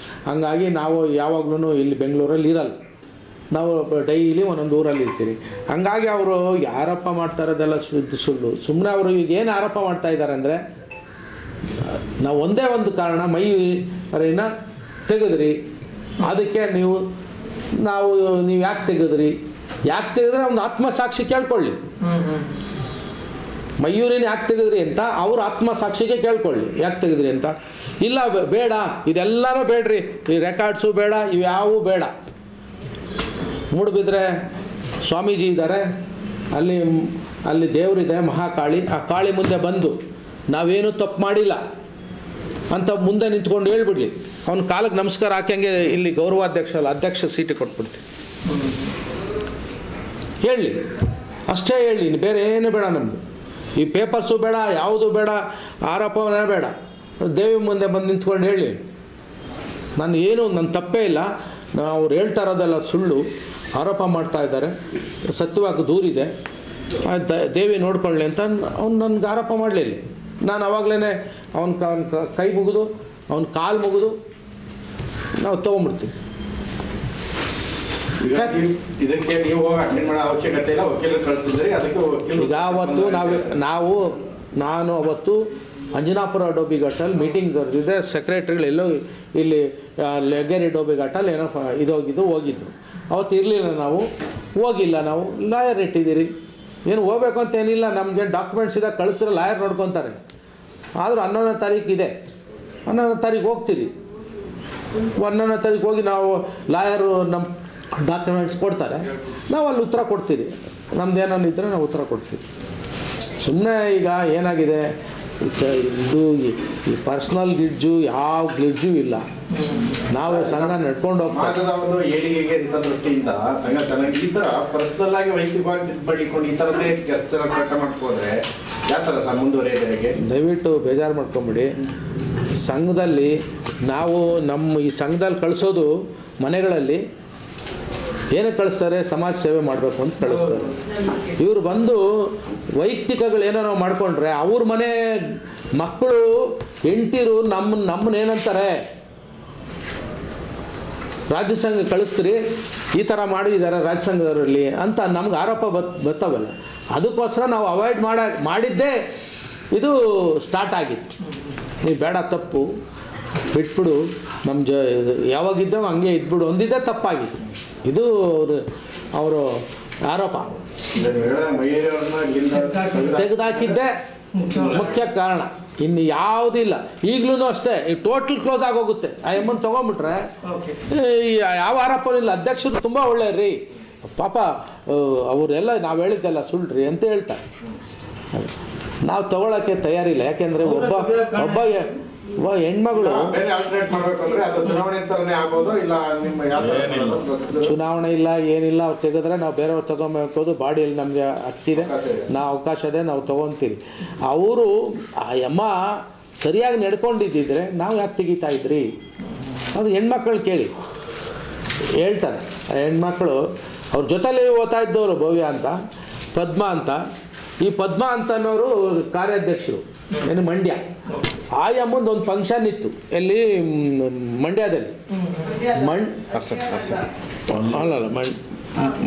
ಹಾಗಾಗಿ ನಾವು ಯಾವಾಗಲೂ ಇಲ್ಲಿ ಬೆಂಗಳೂರಲ್ಲಿ ಇರಲ್ಲ, ನಾವು ಡೈಲಿ ಒಂದೊಂದು ಊರಲ್ಲಿ ಇರ್ತೀವಿ. ಹಾಗಾಗಿ ಅವರು ಆರೋಪ ಮಾಡ್ತಾ ಇರೋದೆಲ್ಲ ಸುಳ್ಳು. ಸುಮ್ಮನೆ ಅವರು ಈಗ ಏನು ಆರೋಪ ಮಾಡ್ತಾ ಇದ್ದಾರೆ ಅಂದರೆ, ನಾವು ಒಂದೇ ಒಂದು ಕಾರಣ, ಮೈನ ತೆಗೆದ್ರಿ, ಅದಕ್ಕೆ ನೀವು ಯಾಕೆ ತೆಗೆದ್ರಿ, ಯಾಕೆ ತೆಗೆದ್ರೆ ಒಂದು ಆತ್ಮಸಾಕ್ಷಿ ಕೇಳ್ಕೊಳ್ಳಿ. ಮಯೂರಿನ ಯಾಕೆ ತೆಗೆದ್ರಿ ಅಂತ ಅವ್ರ ಆತ್ಮಸಾಕ್ಷಿಗೆ ಕೇಳ್ಕೊಳ್ಳಿ, ಯಾಕೆ ತೆಗೆದ್ರಿ ಅಂತ. ಇಲ್ಲ ಬೇಡ, ಇದೆಲ್ಲನೂ ಬೇಡ್ರಿ, ಈ ರೆಕಾರ್ಡ್ಸು ಬೇಡ, ಇವ್ಯಾವೂ ಬೇಡ. ಮೂಡುಬಿದ್ರೆ ಸ್ವಾಮೀಜಿ ಇದ್ದಾರೆ, ಅಲ್ಲಿ ದೇವರಿದೆ ಮಹಾಕಾಳಿ. ಆ ಕಾಳಿ ಮುಂದೆ ಬಂದು ನಾವೇನು ತಪ್ಪು ಮಾಡಿಲ್ಲ ಅಂತ ಮುಂದೆ ನಿಂತ್ಕೊಂಡು ಹೇಳ್ಬಿಡ್ಲಿ. ಅವನ ಕಾಲಕ್ಕೆ ನಮಸ್ಕಾರ ಹಾಕಂಗೆ ಇಲ್ಲಿ ಅಧ್ಯಕ್ಷ ಸೀಟು ಕೊಟ್ಬಿಡ್ತೀವಿ. ಹೇಳಿ, ಅಷ್ಟೇ ಹೇಳಿ, ಬೇರೆ ಏನು ಬೇಡ. ನಮ್ಮದು ಈ ಪೇಪರ್ಸು ಬೇಡ, ಯಾವುದು ಬೇಡ, ಆರೋಪನೇ ಬೇಡ. ದೇವಿ ಮುಂದೆ ಬಂದು ನಿಂತ್ಕೊಂಡು ಹೇಳಿ, ನನ್ನ ತಪ್ಪೇ ಇಲ್ಲ, ಅವ್ರು ಹೇಳ್ತಾ ಇರೋದೆಲ್ಲ ಸುಳ್ಳು, ಆರೋಪ ಮಾಡ್ತಾ ಇದ್ದಾರೆ, ಸತ್ಯವಾಗಿ ದೂರಿದೆ, ದೇವಿ ನೋಡ್ಕೊಳ್ಳಿ ಅಂತ ಅವ್ನು ನನಗೆ ಆರೋಪ ಮಾಡಲಿಲ್ಲ. ನಾನು ಅವಾಗಲೇ ಅವನ ಕೈ ಮುಗಿದು ಅವನ ಕಾಲು ಮುಗಿದು ನಾವು ತೊಗೊಂಡ್ಬಿಡ್ತೀವಿ. ಇದಕ್ಕೆ ನೀವು ಅಟೆಂಡ್ ಮಾಡೋ ಅವಶ್ಯಕತೆ ಇಲ್ಲ, ವಕೀಲರು ಕಳಿಸಿದ್ರಿ. ಅದಕ್ಕೆ ಈಗ ನಾನು ಅವತ್ತು ಅಂಜನಾಪುರ ಡೋಬಿಘಾಟಲ್ಲಿ ಮೀಟಿಂಗ್ ಕರೆದಿದ್ದೆ. ಸೆಕ್ರೆಟ್ರಿಗಳೆಲ್ಲೋ ಇಲ್ಲಿ ಲೆಗೇರಿ ಡೋಬಿಘಾಟಲ್ಲಿ ಏನೋ ಹೋಗಿದ್ರು. ಅವತ್ತು ಇರಲಿಲ್ಲ, ಹೋಗಿಲ್ಲ. ನಾವು ಲಾಯರ್ ಇಟ್ಟಿದ್ದೀರಿ, ಏನು ಹೋಗ್ಬೇಕು ಅಂತ ಏನಿಲ್ಲ, ನಮಗೆ ಡಾಕ್ಯುಮೆಂಟ್ಸ್ ಇದೆ, ಕಳಿಸಿದ್ರೆ ಲಾಯರ್ ನೋಡ್ಕೊತಾರೆ. ಆದರೂ 11ನೇ ತಾರೀಕು ಇದೆ, 11ನೇ ತಾರೀಕು ಹೋಗ್ತೀರಿ. 11ನೇ ತಾರೀಕು ಹೋಗಿ ನಾವು ಲಾಯರು ನಮ್ಮ ಡಾಕ್ಯುಮೆಂಟ್ಸ್ ಕೊಡ್ತಾರೆ, ನಾವು ಅಲ್ಲಿ ಉತ್ತರ ಕೊಡ್ತೀರಿ. ನಮ್ದು ಏನಾದ್ರು ಇದ್ದರೆ ನಾವು ಉತ್ತರ ಕೊಡ್ತೀವಿ. ಸುಮ್ಮನೆ ಈಗ ಏನಾಗಿದೆ, ಇದು ಈ ಪರ್ಸ್ನಲ್ ಗ್ಲಿಡ್ಜು, ಯಾವ ಗ್ಲಿಡ್ಜು ಇಲ್ಲ. ನಾವು ಸಂಘ ನಡ್ಕೊಂಡು ಹೋಗ್ತಾ ಒಂದು ಏಳಿಗೆಗೆ ಇಂಥ ದೃಷ್ಟಿಯಿಂದ ಸಂಘ ಚೆನ್ನಾಗಿ ಈ ಥರ ಪರ್ಸ್ನಲ್ ಆಗಿ ವೈಯಕ್ತಿಕವಾಗಿ ಪಡಿಕೊಂಡು ಈ ಥರದ್ದೇ ಕೆಲಸ ಕಟ್ಟ ಮಾಡ್ಕೊಂಡ್ರೆ ಯಾವ ಥರ ಸರ್ ಮುಂದುವರಿಯೋದಕ್ಕೆ? ದಯವಿಟ್ಟು ಬೇಜಾರು ಮಾಡ್ಕೊಂಬಿಡಿ. ಸಂಘದಲ್ಲಿ ನಾವು ಈ ಸಂಘದಲ್ಲಿ ಕಳಿಸೋದು ಮನೆಗಳಲ್ಲಿ ಏನಕ್ಕೆ ಕಳಿಸ್ತಾರೆ? ಸಮಾಜ ಸೇವೆ ಮಾಡಬೇಕು ಅಂತ ಕಳಿಸ್ತಾರೆ. ಇವರು ಬಂದು ವೈಯಕ್ತಿಕಗಳು ಏನೋ ಮಾಡಿಕೊಂಡ್ರೆ ಅವ್ರ ಮನೆ ಮಕ್ಕಳು ಹೆಂಡ್ತಿರು ನಮ್ಮನ್ನೇನಂತಾರೆ, ರಾಜ್ಯ ಸಂಘ ಕಳಿಸ್ತೀರಿ, ಈ ಥರ ಮಾಡಿದ್ದಾರೆ ರಾಜ್ಯ ಸಂಘದವರಲ್ಲಿ ಅಂತ ನಮ್ಗೆ ಆರೋಪ ಬರ್ತಾವಲ್ಲ. ಅದಕ್ಕೋಸ್ಕರ ನಾವು ಅವಾಯ್ಡ್ ಮಾಡಿದ್ದೇ ಇದು ಸ್ಟಾರ್ಟ್ ಆಗಿತ್ತು. ನೀವು ಬೇಡ, ತಪ್ಪು ಬಿಟ್ಬಿಡು, ಯಾವಾಗಿದ್ದೋ ಹಂಗೆ ಇದ್ಬಿಡು ಒಂದಿದ್ದೇ ತಪ್ಪಾಗಿತ್ತು. ಇದು ಅವರು ಆರೋಪ ತೆಗೆದಾಕಿದ್ದೇ ಮುಖ್ಯ ಕಾರಣ, ಇನ್ನು ಯಾವುದೂ ಇಲ್ಲ. ಈಗಲೂ ಅಷ್ಟೇ, ಟೋಟಲ್ ಕ್ಲೋಸ್ ಆಗೋಗುತ್ತೆ. ಆ ಎಮ್ಮನ್ನು ತೊಗೊಂಬಿಟ್ರೆ ಯಾವ ಆರೋಪನೂ ಇಲ್ಲ. ಅಧ್ಯಕ್ಷರು ತುಂಬ ಒಳ್ಳೆಯವ್ರಿ, ಪಾಪ ಅವರೆಲ್ಲ ನಾವು ಹೇಳಿದ್ದೆಲ್ಲ ಸುಳ್ಳ್ರಿ ಅಂತ ಹೇಳ್ತಾರೆ. ನಾವು ತಗೊಳ್ಳೋಕ್ಕೆ ತಯಾರಿಲ್ಲ. ಯಾಕೆಂದರೆ ಒಬ್ಬ ಹೆಣ್ಮಗಳು ಚುನಾವಣೆ ಇಲ್ಲ, ಏನಿಲ್ಲ, ಅವ್ರು ತೆಗೆದ್ರೆ ನಾವು ಬೇರೆಯವ್ರು ತೊಗೊಬೇಕು. ಬಾಡಿಯಲ್ಲಿ ನಮಗೆ ಹತ್ತಿದೆ, ನಾವು ಅವಕಾಶ ಇದೆ, ನಾವು ತೊಗೊತೀರಿ. ಅವರು ಆ ಅಮ್ಮ ಸರಿಯಾಗಿ ನಡ್ಕೊಂಡಿದ್ದಿದ್ರೆ ನಾವು ಯಾಕೆ ತೆಗಿತಾ ಇದ್ರಿ? ಅದು ಹೆಣ್ಮಕ್ಳು ಕೇಳಿ ಹೇಳ್ತಾರೆ. ಹೆಣ್ಮಕ್ಳು ಅವ್ರ ಜೊತೆಲಿ ಓದ್ತಾ ಇದ್ದವರು ಭವ್ಯ ಅಂತ, ಪದ್ಮಾ ಅಂತ. ಈ ಪದ್ಮಾ ಅಂತನವರು ಕಾರ್ಯಾಧ್ಯಕ್ಷರು ಏನು ಮಂಡ್ಯ. ಆಯಮ್ಮಂದು ಒಂದು ಫಂಕ್ಷನ್ ಇತ್ತು ಎಲ್ಲಿ ಮಂಡ್ಯದಲ್ಲಿ.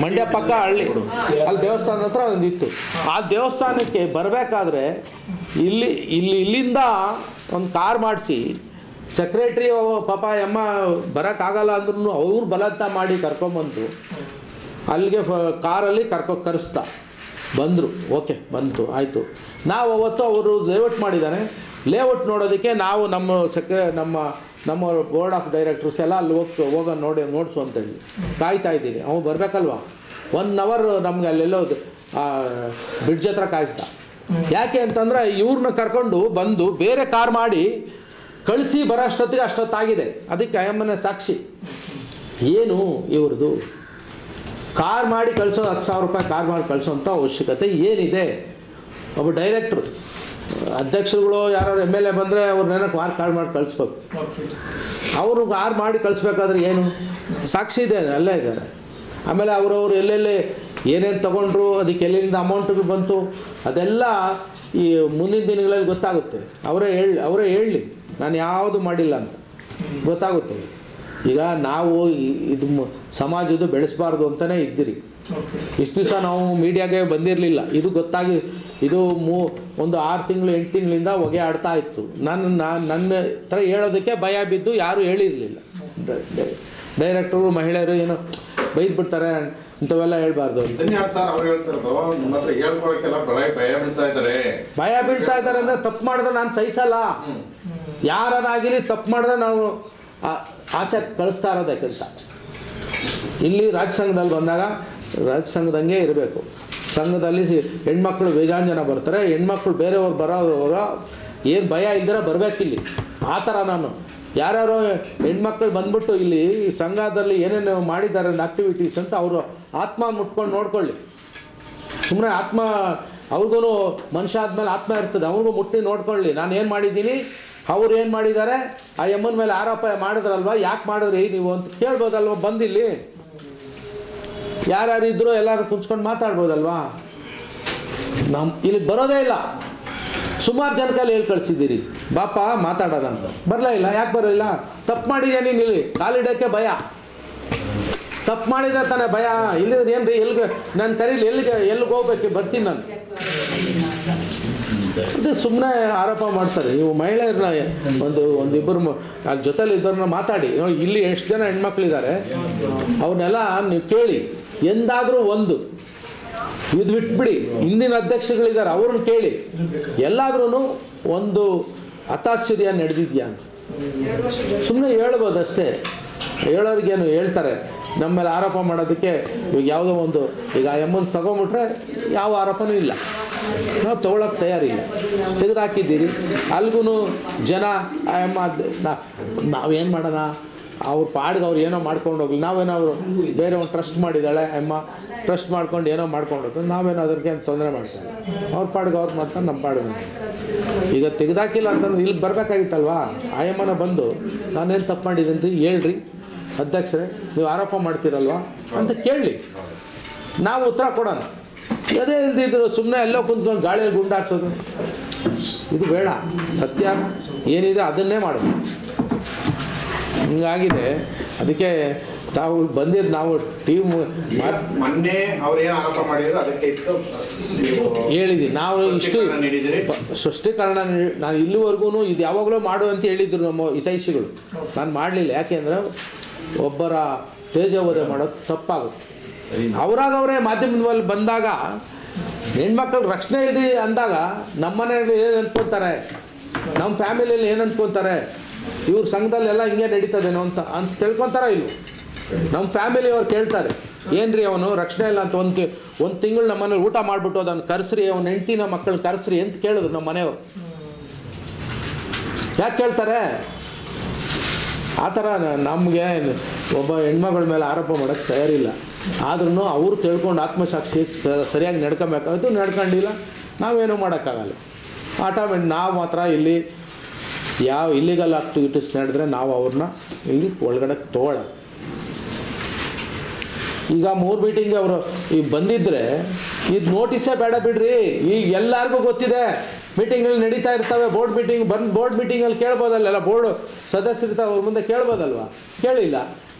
ಮಂಡ್ಯ ಪಕ್ಕ ಹಳ್ಳಿ, ಅಲ್ಲಿ ದೇವಸ್ಥಾನದ ಹತ್ರ ಒಂದಿತ್ತು. ಆ ದೇವಸ್ಥಾನಕ್ಕೆ ಬರಬೇಕಾದ್ರೆ ಇಲ್ಲಿಂದ ಒಂದು ಕಾರ್ ಮಾಡಿಸಿ ಸೆಕ್ರೆಟ್ರಿ ಪಾಪ ಅಮ್ಮ ಬರೋಕ್ಕಾಗಲ್ಲ ಅಂದ್ರೂ ಅವ್ರು ಬಲತ್ನ ಮಾಡಿ ಕರ್ಕೊಂಬಂದು ಅಲ್ಲಿಗೆ ಕಾರಲ್ಲಿ ಕರೆಸ್ತಾ ಬಂದರು. ಓಕೆ ಬಂತು ಆಯಿತು. ನಾವು ಅವತ್ತು ಅವರು ಲೇಔಟ್ ಮಾಡಿದ್ದಾನೆ, ಲೇಔಟ್ ನೋಡೋದಕ್ಕೆ ನಾವು ನಮ್ಮ ಬೋರ್ಡ್ ಆಫ್ ಡೈರೆಕ್ಟರ್ಸ್ ಎಲ್ಲ ಅಲ್ಲಿ ಹೋಗೋ ನೋಡಿಸು ಅಂತೇಳಿ ಕಾಯ್ತಾ ಇದ್ದೀನಿ. ಅವ್ನು ಬರಬೇಕಲ್ವ, 1 hour ನಮ್ಗೆ ಅಲ್ಲೆಲ್ಲೋ ಬ್ರಿಡ್ಜ್ ಹತ್ರ ಕಾಯಿಸ್ದ. ಯಾಕೆ ಅಂತಂದರೆ ಇವ್ರನ್ನ ಕರ್ಕೊಂಡು ಬಂದು ಬೇರೆ ಕಾರ್ ಮಾಡಿ ಕಳಿಸಿ ಬರೋ ಅಷ್ಟೊತ್ತಾಗಿದೆ. ಅದಕ್ಕೆ ಅಯ್ಯಮ್ಮನ ಸಾಕ್ಷಿ. ಏನು ಇವ್ರದ್ದು ಕಾರ್ ಮಾಡಿ ಕಳಿಸೋ 10,000 ರೂಪಾಯಿ ಕಾರ್ ಮಾಡಿ ಕಳಿಸೋಂಥ ಅವಶ್ಯಕತೆ ಏನಿದೆ? ಒಬ್ಬ ಡೈರೆಕ್ಟ್ರು, ಅಧ್ಯಕ್ಷರುಗಳು ಯಾರು MLA ಬಂದರೆ ಅವ್ರನ್ನೇನೋ ಕಾರ್ ಮಾಡಿ ಕಳಿಸ್ಬೇಕು. ಅವರು ಕಾರ್ ಮಾಡಿ ಕಳಿಸ್ಬೇಕಾದ್ರೆ ಏನು ಸಾಕ್ಷಿ ಇದೆ, ಅಲ್ಲೇ ಇದ್ದಾರೆ. ಆಮೇಲೆ ಅವರವರು ಎಲ್ಲೆಲ್ಲಿ ಏನೇನು ತೊಗೊಂಡ್ರು, ಅದಕ್ಕೆ ಎಲ್ಲಿಂದ ಅಮೌಂಟ್ಗಳು ಬಂತು, ಅದೆಲ್ಲ ಈ ಮುಂದಿನ ದಿನಗಳಲ್ಲಿ ಗೊತ್ತಾಗುತ್ತೆ. ಅವರೇ ಹೇಳಲಿ ನಾನು ಯಾವುದು ಮಾಡಿಲ್ಲ ಅಂತ ಗೊತ್ತಾಗುತ್ತೆ. ಈಗ ನಾವು ಇದು ಸಮಾಜದ್ದು ಬೆಳೆಸಬಾರ್ದು ಅಂತಲೇ ಇದ್ದೀರಿ. ಇಷ್ಟು ದಿವಸ ನಾವು ಮೀಡಿಯಾಗೆ ಬಂದಿರಲಿಲ್ಲ. ಇದು ಗೊತ್ತಾಗಿ ಇದು ಒಂದು 6 ತಿಂಗಳು 8 ತಿಂಗಳಿಂದ ಹೊಗೆ ಆಡ್ತಾ ಇತ್ತು. ನನ್ನ ಥರ ಹೇಳೋದಕ್ಕೆ ಭಯ ಬಿದ್ದು ಯಾರೂ ಹೇಳಿರಲಿಲ್ಲ. ಡೈರೆಕ್ಟರು ಮಹಿಳೆಯರು ಏನೋ ಬೈದು ಬಿಡ್ತಾರೆ, ಇಂಥವೆಲ್ಲ ಹೇಳ್ಬಾರ್ದು. ಭಯ ಬೀಳ್ತಾ ಇದ್ದಾರೆ ಅಂದರೆ ತಪ್ಪು ಮಾಡಿದ್ರೆ ನಾನು ಸಹಿಸಲ್ಲ. ಯಾರಾಗಿರಿ ತಪ್ಪು ಮಾಡಿದ್ರೆ ನಾವು ಆಚೆ ಕಳಿಸ್ತಾ ಇರೋದೇ ಕೆಲಸ. ಇಲ್ಲಿ ರಾಜ್ಯ ಸಂಘದಲ್ಲಿ ಬಂದಾಗ ರಾಜ್ಯ ಸಂಘದಂಗೆ ಇರಬೇಕು. ಸಂಘದಲ್ಲಿ ಹೆಣ್ಮಕ್ಳು ಬೇಜಾನ್ ಜನ ಬರ್ತಾರೆ, ಹೆಣ್ಮಕ್ಳು ಬೇರೆಯವ್ರು ಬರೋರು ಏನು ಭಯ ಇಲ್ದಿರ ಬರಬೇಕಿಲ್ಲಿ. ಆ ಥರ ನಾನು ಯಾರ್ಯಾರೋ ಹೆಣ್ಮಕ್ಳು ಬಂದ್ಬಿಟ್ಟು ಇಲ್ಲಿ ಸಂಘದಲ್ಲಿ ಏನೇನು ಮಾಡಿದ್ದಾರೆ ಆಕ್ಟಿವಿಟೀಸ್ ಅಂತ ಅವರು ಆತ್ಮ ಮುಟ್ಕೊಂಡು ನೋಡ್ಕೊಳ್ಳಿ. ಸುಮ್ಮನೆ ಆತ್ಮ ಅವ್ರಿಗೂ ಮನುಷ್ಯ ಆದಮೇಲೆ ಆತ್ಮ ಇರ್ತದೆ, ಅವ್ರಿಗೂ ಮುಟ್ಟಿ ನೋಡ್ಕೊಳ್ಳಿ ನಾನು ಏನು ಮಾಡಿದ್ದೀನಿ, ಅವ್ರು ಏನು ಮಾಡಿದ್ದಾರೆ, ಆ ಎಮ್ಮನ ಮೇಲೆ ಆರೋಪ ಮಾಡಿದ್ರಲ್ವ, ಯಾಕೆ ಮಾಡಿದ್ರಿ ನೀವು ಅಂತ ಕೇಳ್ಬೋದಲ್ವ. ಬಂದಿಲ್ಲಿ ಯಾರ್ಯಾರು ಇದ್ದರೂ ಎಲ್ಲರೂ ಕುಂಚ್ಕೊಂಡು ಮಾತಾಡ್ಬೋದಲ್ವಾ. ಇಲ್ಲಿಗೆ ಬರೋದೇ ಇಲ್ಲ. ಸುಮಾರು ಜನಕಲ್ಲಿ ಹೇಳಿ ಕಳಿಸಿದ್ದೀರಿ ಬಾಪ ಮಾತಾಡೋಣ ಅಂತ, ಬರಲೇ ಇಲ್ಲ. ಯಾಕೆ ಬರೋಲ್ಲ? ತಪ್ಪು ಮಾಡಿದ್ಯಾ ನೀನು, ಇಲ್ಲಿ ಕಾಲಿಡೋಕ್ಕೆ ಭಯ. ತಪ್ಪು ಮಾಡಿದ್ರೆ ತಾನೇ ಭಯ. ಇಲ್ಲಿದ್ರೆ ಏನು ರೀ, ಎಲ್ಲಿಗೆ ನಾನು ಕರೀಲಿ, ಎಲ್ಲಿಗೆ ಹೋಗ್ಬೇಕು, ಬರ್ತೀನಿ ನಾನು. ಅದೇ ಸುಮ್ಮನೆ ಆರೋಪ ಮಾಡ್ತಾರೆ. ನೀವು ಮಹಿಳೆಯರನ್ನ ಒಂದಿಬ್ಬರು ಅಲ್ಲಿ ಜೊತೆಲಿ ಇದ್ದವ್ರನ್ನ ಮಾತಾಡಿ ನೋಡಿ. ಇಲ್ಲಿ ಎಷ್ಟು ಜನ ಹೆಣ್ಮಕ್ಳಿದ್ದಾರೆ ಅವ್ರನ್ನೆಲ್ಲ ನೀವು ಕೇಳಿ. ಎಂದಾದರೂ ಒಂದು ಇದು ಬಿಟ್ಬಿಡಿ. ಹಿಂದಿನ ಅಧ್ಯಕ್ಷಗಳಿದ್ದಾರೆ ಅವ್ರನ್ನ ಕೇಳಿ, ಎಲ್ಲಾದ್ರೂ ಒಂದು ಹತಾಶ್ಚರ್ಯ ನಡೆದಿದ್ಯಾ ಅಂತ ಸುಮ್ಮನೆ ಹೇಳ್ಬೋದು ಅಷ್ಟೇ. ಹೇಳೋರಿಗೇನು ಹೇಳ್ತಾರೆ, ನಮ್ಮ ಮೇಲೆ ಆರೋಪ ಮಾಡೋದಕ್ಕೆ. ಇವಾಗ ಯಾವುದೋ ಒಂದು ಈಗ ಎಮ್ಮನ್ನು ತಗೊಂಬಿಟ್ರೆ ಯಾವ ಆರೋಪನೂ ಇಲ್ಲ, ನಾವು ತೊಗೊಳಕ್ಕೆ ತಯಾರಿಲ್ಲ. ತೆಗೆದುಹಾಕಿದ್ದೀರಿ. ಅಲ್ಗೂ ಜನ ಎಮ್ಮ ನಾವೇನು ಮಾಡೋಣ, ಅವ್ರ ಪಾಡ್ಗೆ ಅವ್ರು ಏನೋ ಮಾಡ್ಕೊಂಡು ಹೋಗ್ಲಿ, ನಾವೇನೋ ಅವರು ಬೇರೆ ಒಂದು ಟ್ರಸ್ಟ್ ಮಾಡಿದ್ದಾಳೆ ಅಮ್ಮ, ಟ್ರಸ್ಟ್ ಮಾಡ್ಕೊಂಡು ಏನೋ ಮಾಡ್ಕೊಂಡು ನಾವೇನೋ ಅದಕ್ಕೆ ತೊಂದರೆ ಮಾಡ್ತಾರೆ. ಅವ್ರ ಪಾಡ್ಗೆ ಅವ್ರು ಮಾಡ್ತಾರೆ, ನಮ್ಮ ಪಾಡ್ಗೆ. ಈಗ ತೆಗೆದಾಕಿಲ್ಲ ಅಂತಂದ್ರೆ ಇಲ್ಲಿ ಬರಬೇಕಾಗಿತ್ತಲ್ವಾ. ಆಯಮ್ಮನ ಬಂದು ನಾನೇನು ತಪ್ಪು ಮಾಡಿದೆ ಅಂತ ಹೇಳ್ರಿ ಅಧ್ಯಕ್ಷರೇ, ನೀವು ಆರೋಪ ಮಾಡ್ತೀರಲ್ವ ಅಂತ ಕೇಳಲಿ, ನಾವು ಉತ್ತರ ಕೊಡೋಣ. ಅದೇ ಇಲ್ದಿದ್ರು ಸುಮ್ಮನೆ ಎಲ್ಲೋ ಕುಂತ್ಕೊಂಡು ಗಾಳಿಯಲ್ಲಿ ಗುಂಡಾಡ್ಸೋದು ಇದು ಬೇಡ. ಸತ್ಯ ಏನಿದೆ ಅದನ್ನೇ ಮಾಡೋದು. ಹಿಂಗಾಗಿದೆ. ಅದಕ್ಕೆ ತಾವು ಬಂದಿದ್ದು ನಾವು ಟೀಮ್ ಮೊನ್ನೆ ಅವ್ರೇನು ಆರೋಪ ಮಾಡಿದ್ರು ಅದಕ್ಕೆ ಹೇಳಿದ್ವಿ ನಾವು. ಇಷ್ಟು ಸ್ಪಷ್ಟೀಕರಣ ನಾನು ಇಲ್ಲಿವರೆಗೂ ಇದು ಯಾವಾಗಲೂ ಮಾಡು ಅಂತ ಹೇಳಿದ್ರು ನಮ್ಮ ಹಿತೈಷಿಗಳು. ನಾನು ಮಾಡಲಿಲ್ಲ. ಯಾಕೆಂದರೆ ಒಬ್ಬರ ತೇಜೋವಧೆ ಮಾಡೋದು ತಪ್ಪಾಗುತ್ತೆ. ಅವರೇ ಮಾಧ್ಯಮದಲ್ಲಿ ಬಂದಾಗ ಹೆಣ್ಮಕ್ಳಿಗೆ ರಕ್ಷಣೆ ಇದೆ ಅಂದಾಗ ನಮ್ಮ ಮನೆಯಲ್ಲಿ ಏನು ಅಂದ್ಕೊತಾರೆ, ನಮ್ಮ ಫ್ಯಾಮಿಲಿಯಲ್ಲಿ ಏನು ಅಂದ್ಕೊತಾರೆ, ಇವ್ರ ಸಂಘದಲ್ಲೆಲ್ಲ ಹಿಂಗೆ ನಡೀತದೇನೋ ಅಂತ ತಿಳ್ಕೊತಾರ ಇಲ್ಲ. ನಮ್ಮ ಫ್ಯಾಮಿಲಿಯವ್ರು ಕೇಳ್ತಾರೆ, ಏನು ರೀ ಅವನು ರಕ್ಷಣೆ ಇಲ್ಲ ಅಂತ ಒಂದು ತಿಂಗಳು ನಮ್ಮ ಮನೇಲಿ ಊಟ ಮಾಡಿಬಿಟ್ಟು ಅದನ್ನು ಕರೆಸ್ರಿ, ಅವ್ನ ಹೆಂಡ್ತಿನ ಮಕ್ಕಳನ್ನ ಕರೆಸ್ರಿ ಅಂತ ಕೇಳಿದ್ರು ನಮ್ಮ ಮನೆಯವರು. ಯಾಕೆ ಕೇಳ್ತಾರೆ? ಆ ಥರ ನಮಗೆ ಒಬ್ಬ ಹೆಣ್ಮಗಳ ಮೇಲೆ ಆರೋಪ ಮಾಡೋಕ್ಕೆ ತಯಾರಿಲ್ಲ. ಆದ್ರೂ ಅವರು ತಿಳ್ಕೊಂಡು ಆತ್ಮಸಾಕ್ಷಿ ಸರಿಯಾಗಿ ನಡ್ಕೊಬೇಕಾಗುತ್ತೆ. ನಡ್ಕೊಂಡಿಲ್ಲ, ನಾವೇನೂ ಮಾಡೋಕ್ಕಾಗಲ್ಲ. ಆಟೋಮೆಟಿಕ್ ನಾವು ಮಾತ್ರ ಇಲ್ಲಿ ಯಾವ ಇಲ್ಲಿಗಲ್ ಆಕ್ಟಿವಿಟೀಸ್ ನಡೆದ್ರೆ ನಾವು ಅವ್ರನ್ನ ಇಲ್ಲಿ ಒಳಗಡೆ ತೊಗೊಳ್ಳೋದು. ಈಗ 3 ಮೀಟಿಂಗ್ ಅವರು ಈಗ ಬಂದಿದ್ದರೆ ಇದು ನೋಟಿಸೇ ಬೇಡ ಬಿಡ್ರಿ. ಈಗ ಎಲ್ಲರಿಗೂ ಗೊತ್ತಿದೆ ಮೀಟಿಂಗಲ್ಲಿ ನಡೀತಾ ಇರ್ತವೆ. ಬೋರ್ಡ್ ಮೀಟಿಂಗಲ್ಲಿ ಕೇಳ್ಬೋದಲ್ಲ, ಬೋರ್ಡ್ ಸದಸ್ಯರಿರ್ತಾವೆ, ಅವ್ರ ಮುಂದೆ ಕೇಳ್ಬೋದಲ್ವ? ಕೇಳಿಲ್ಲ.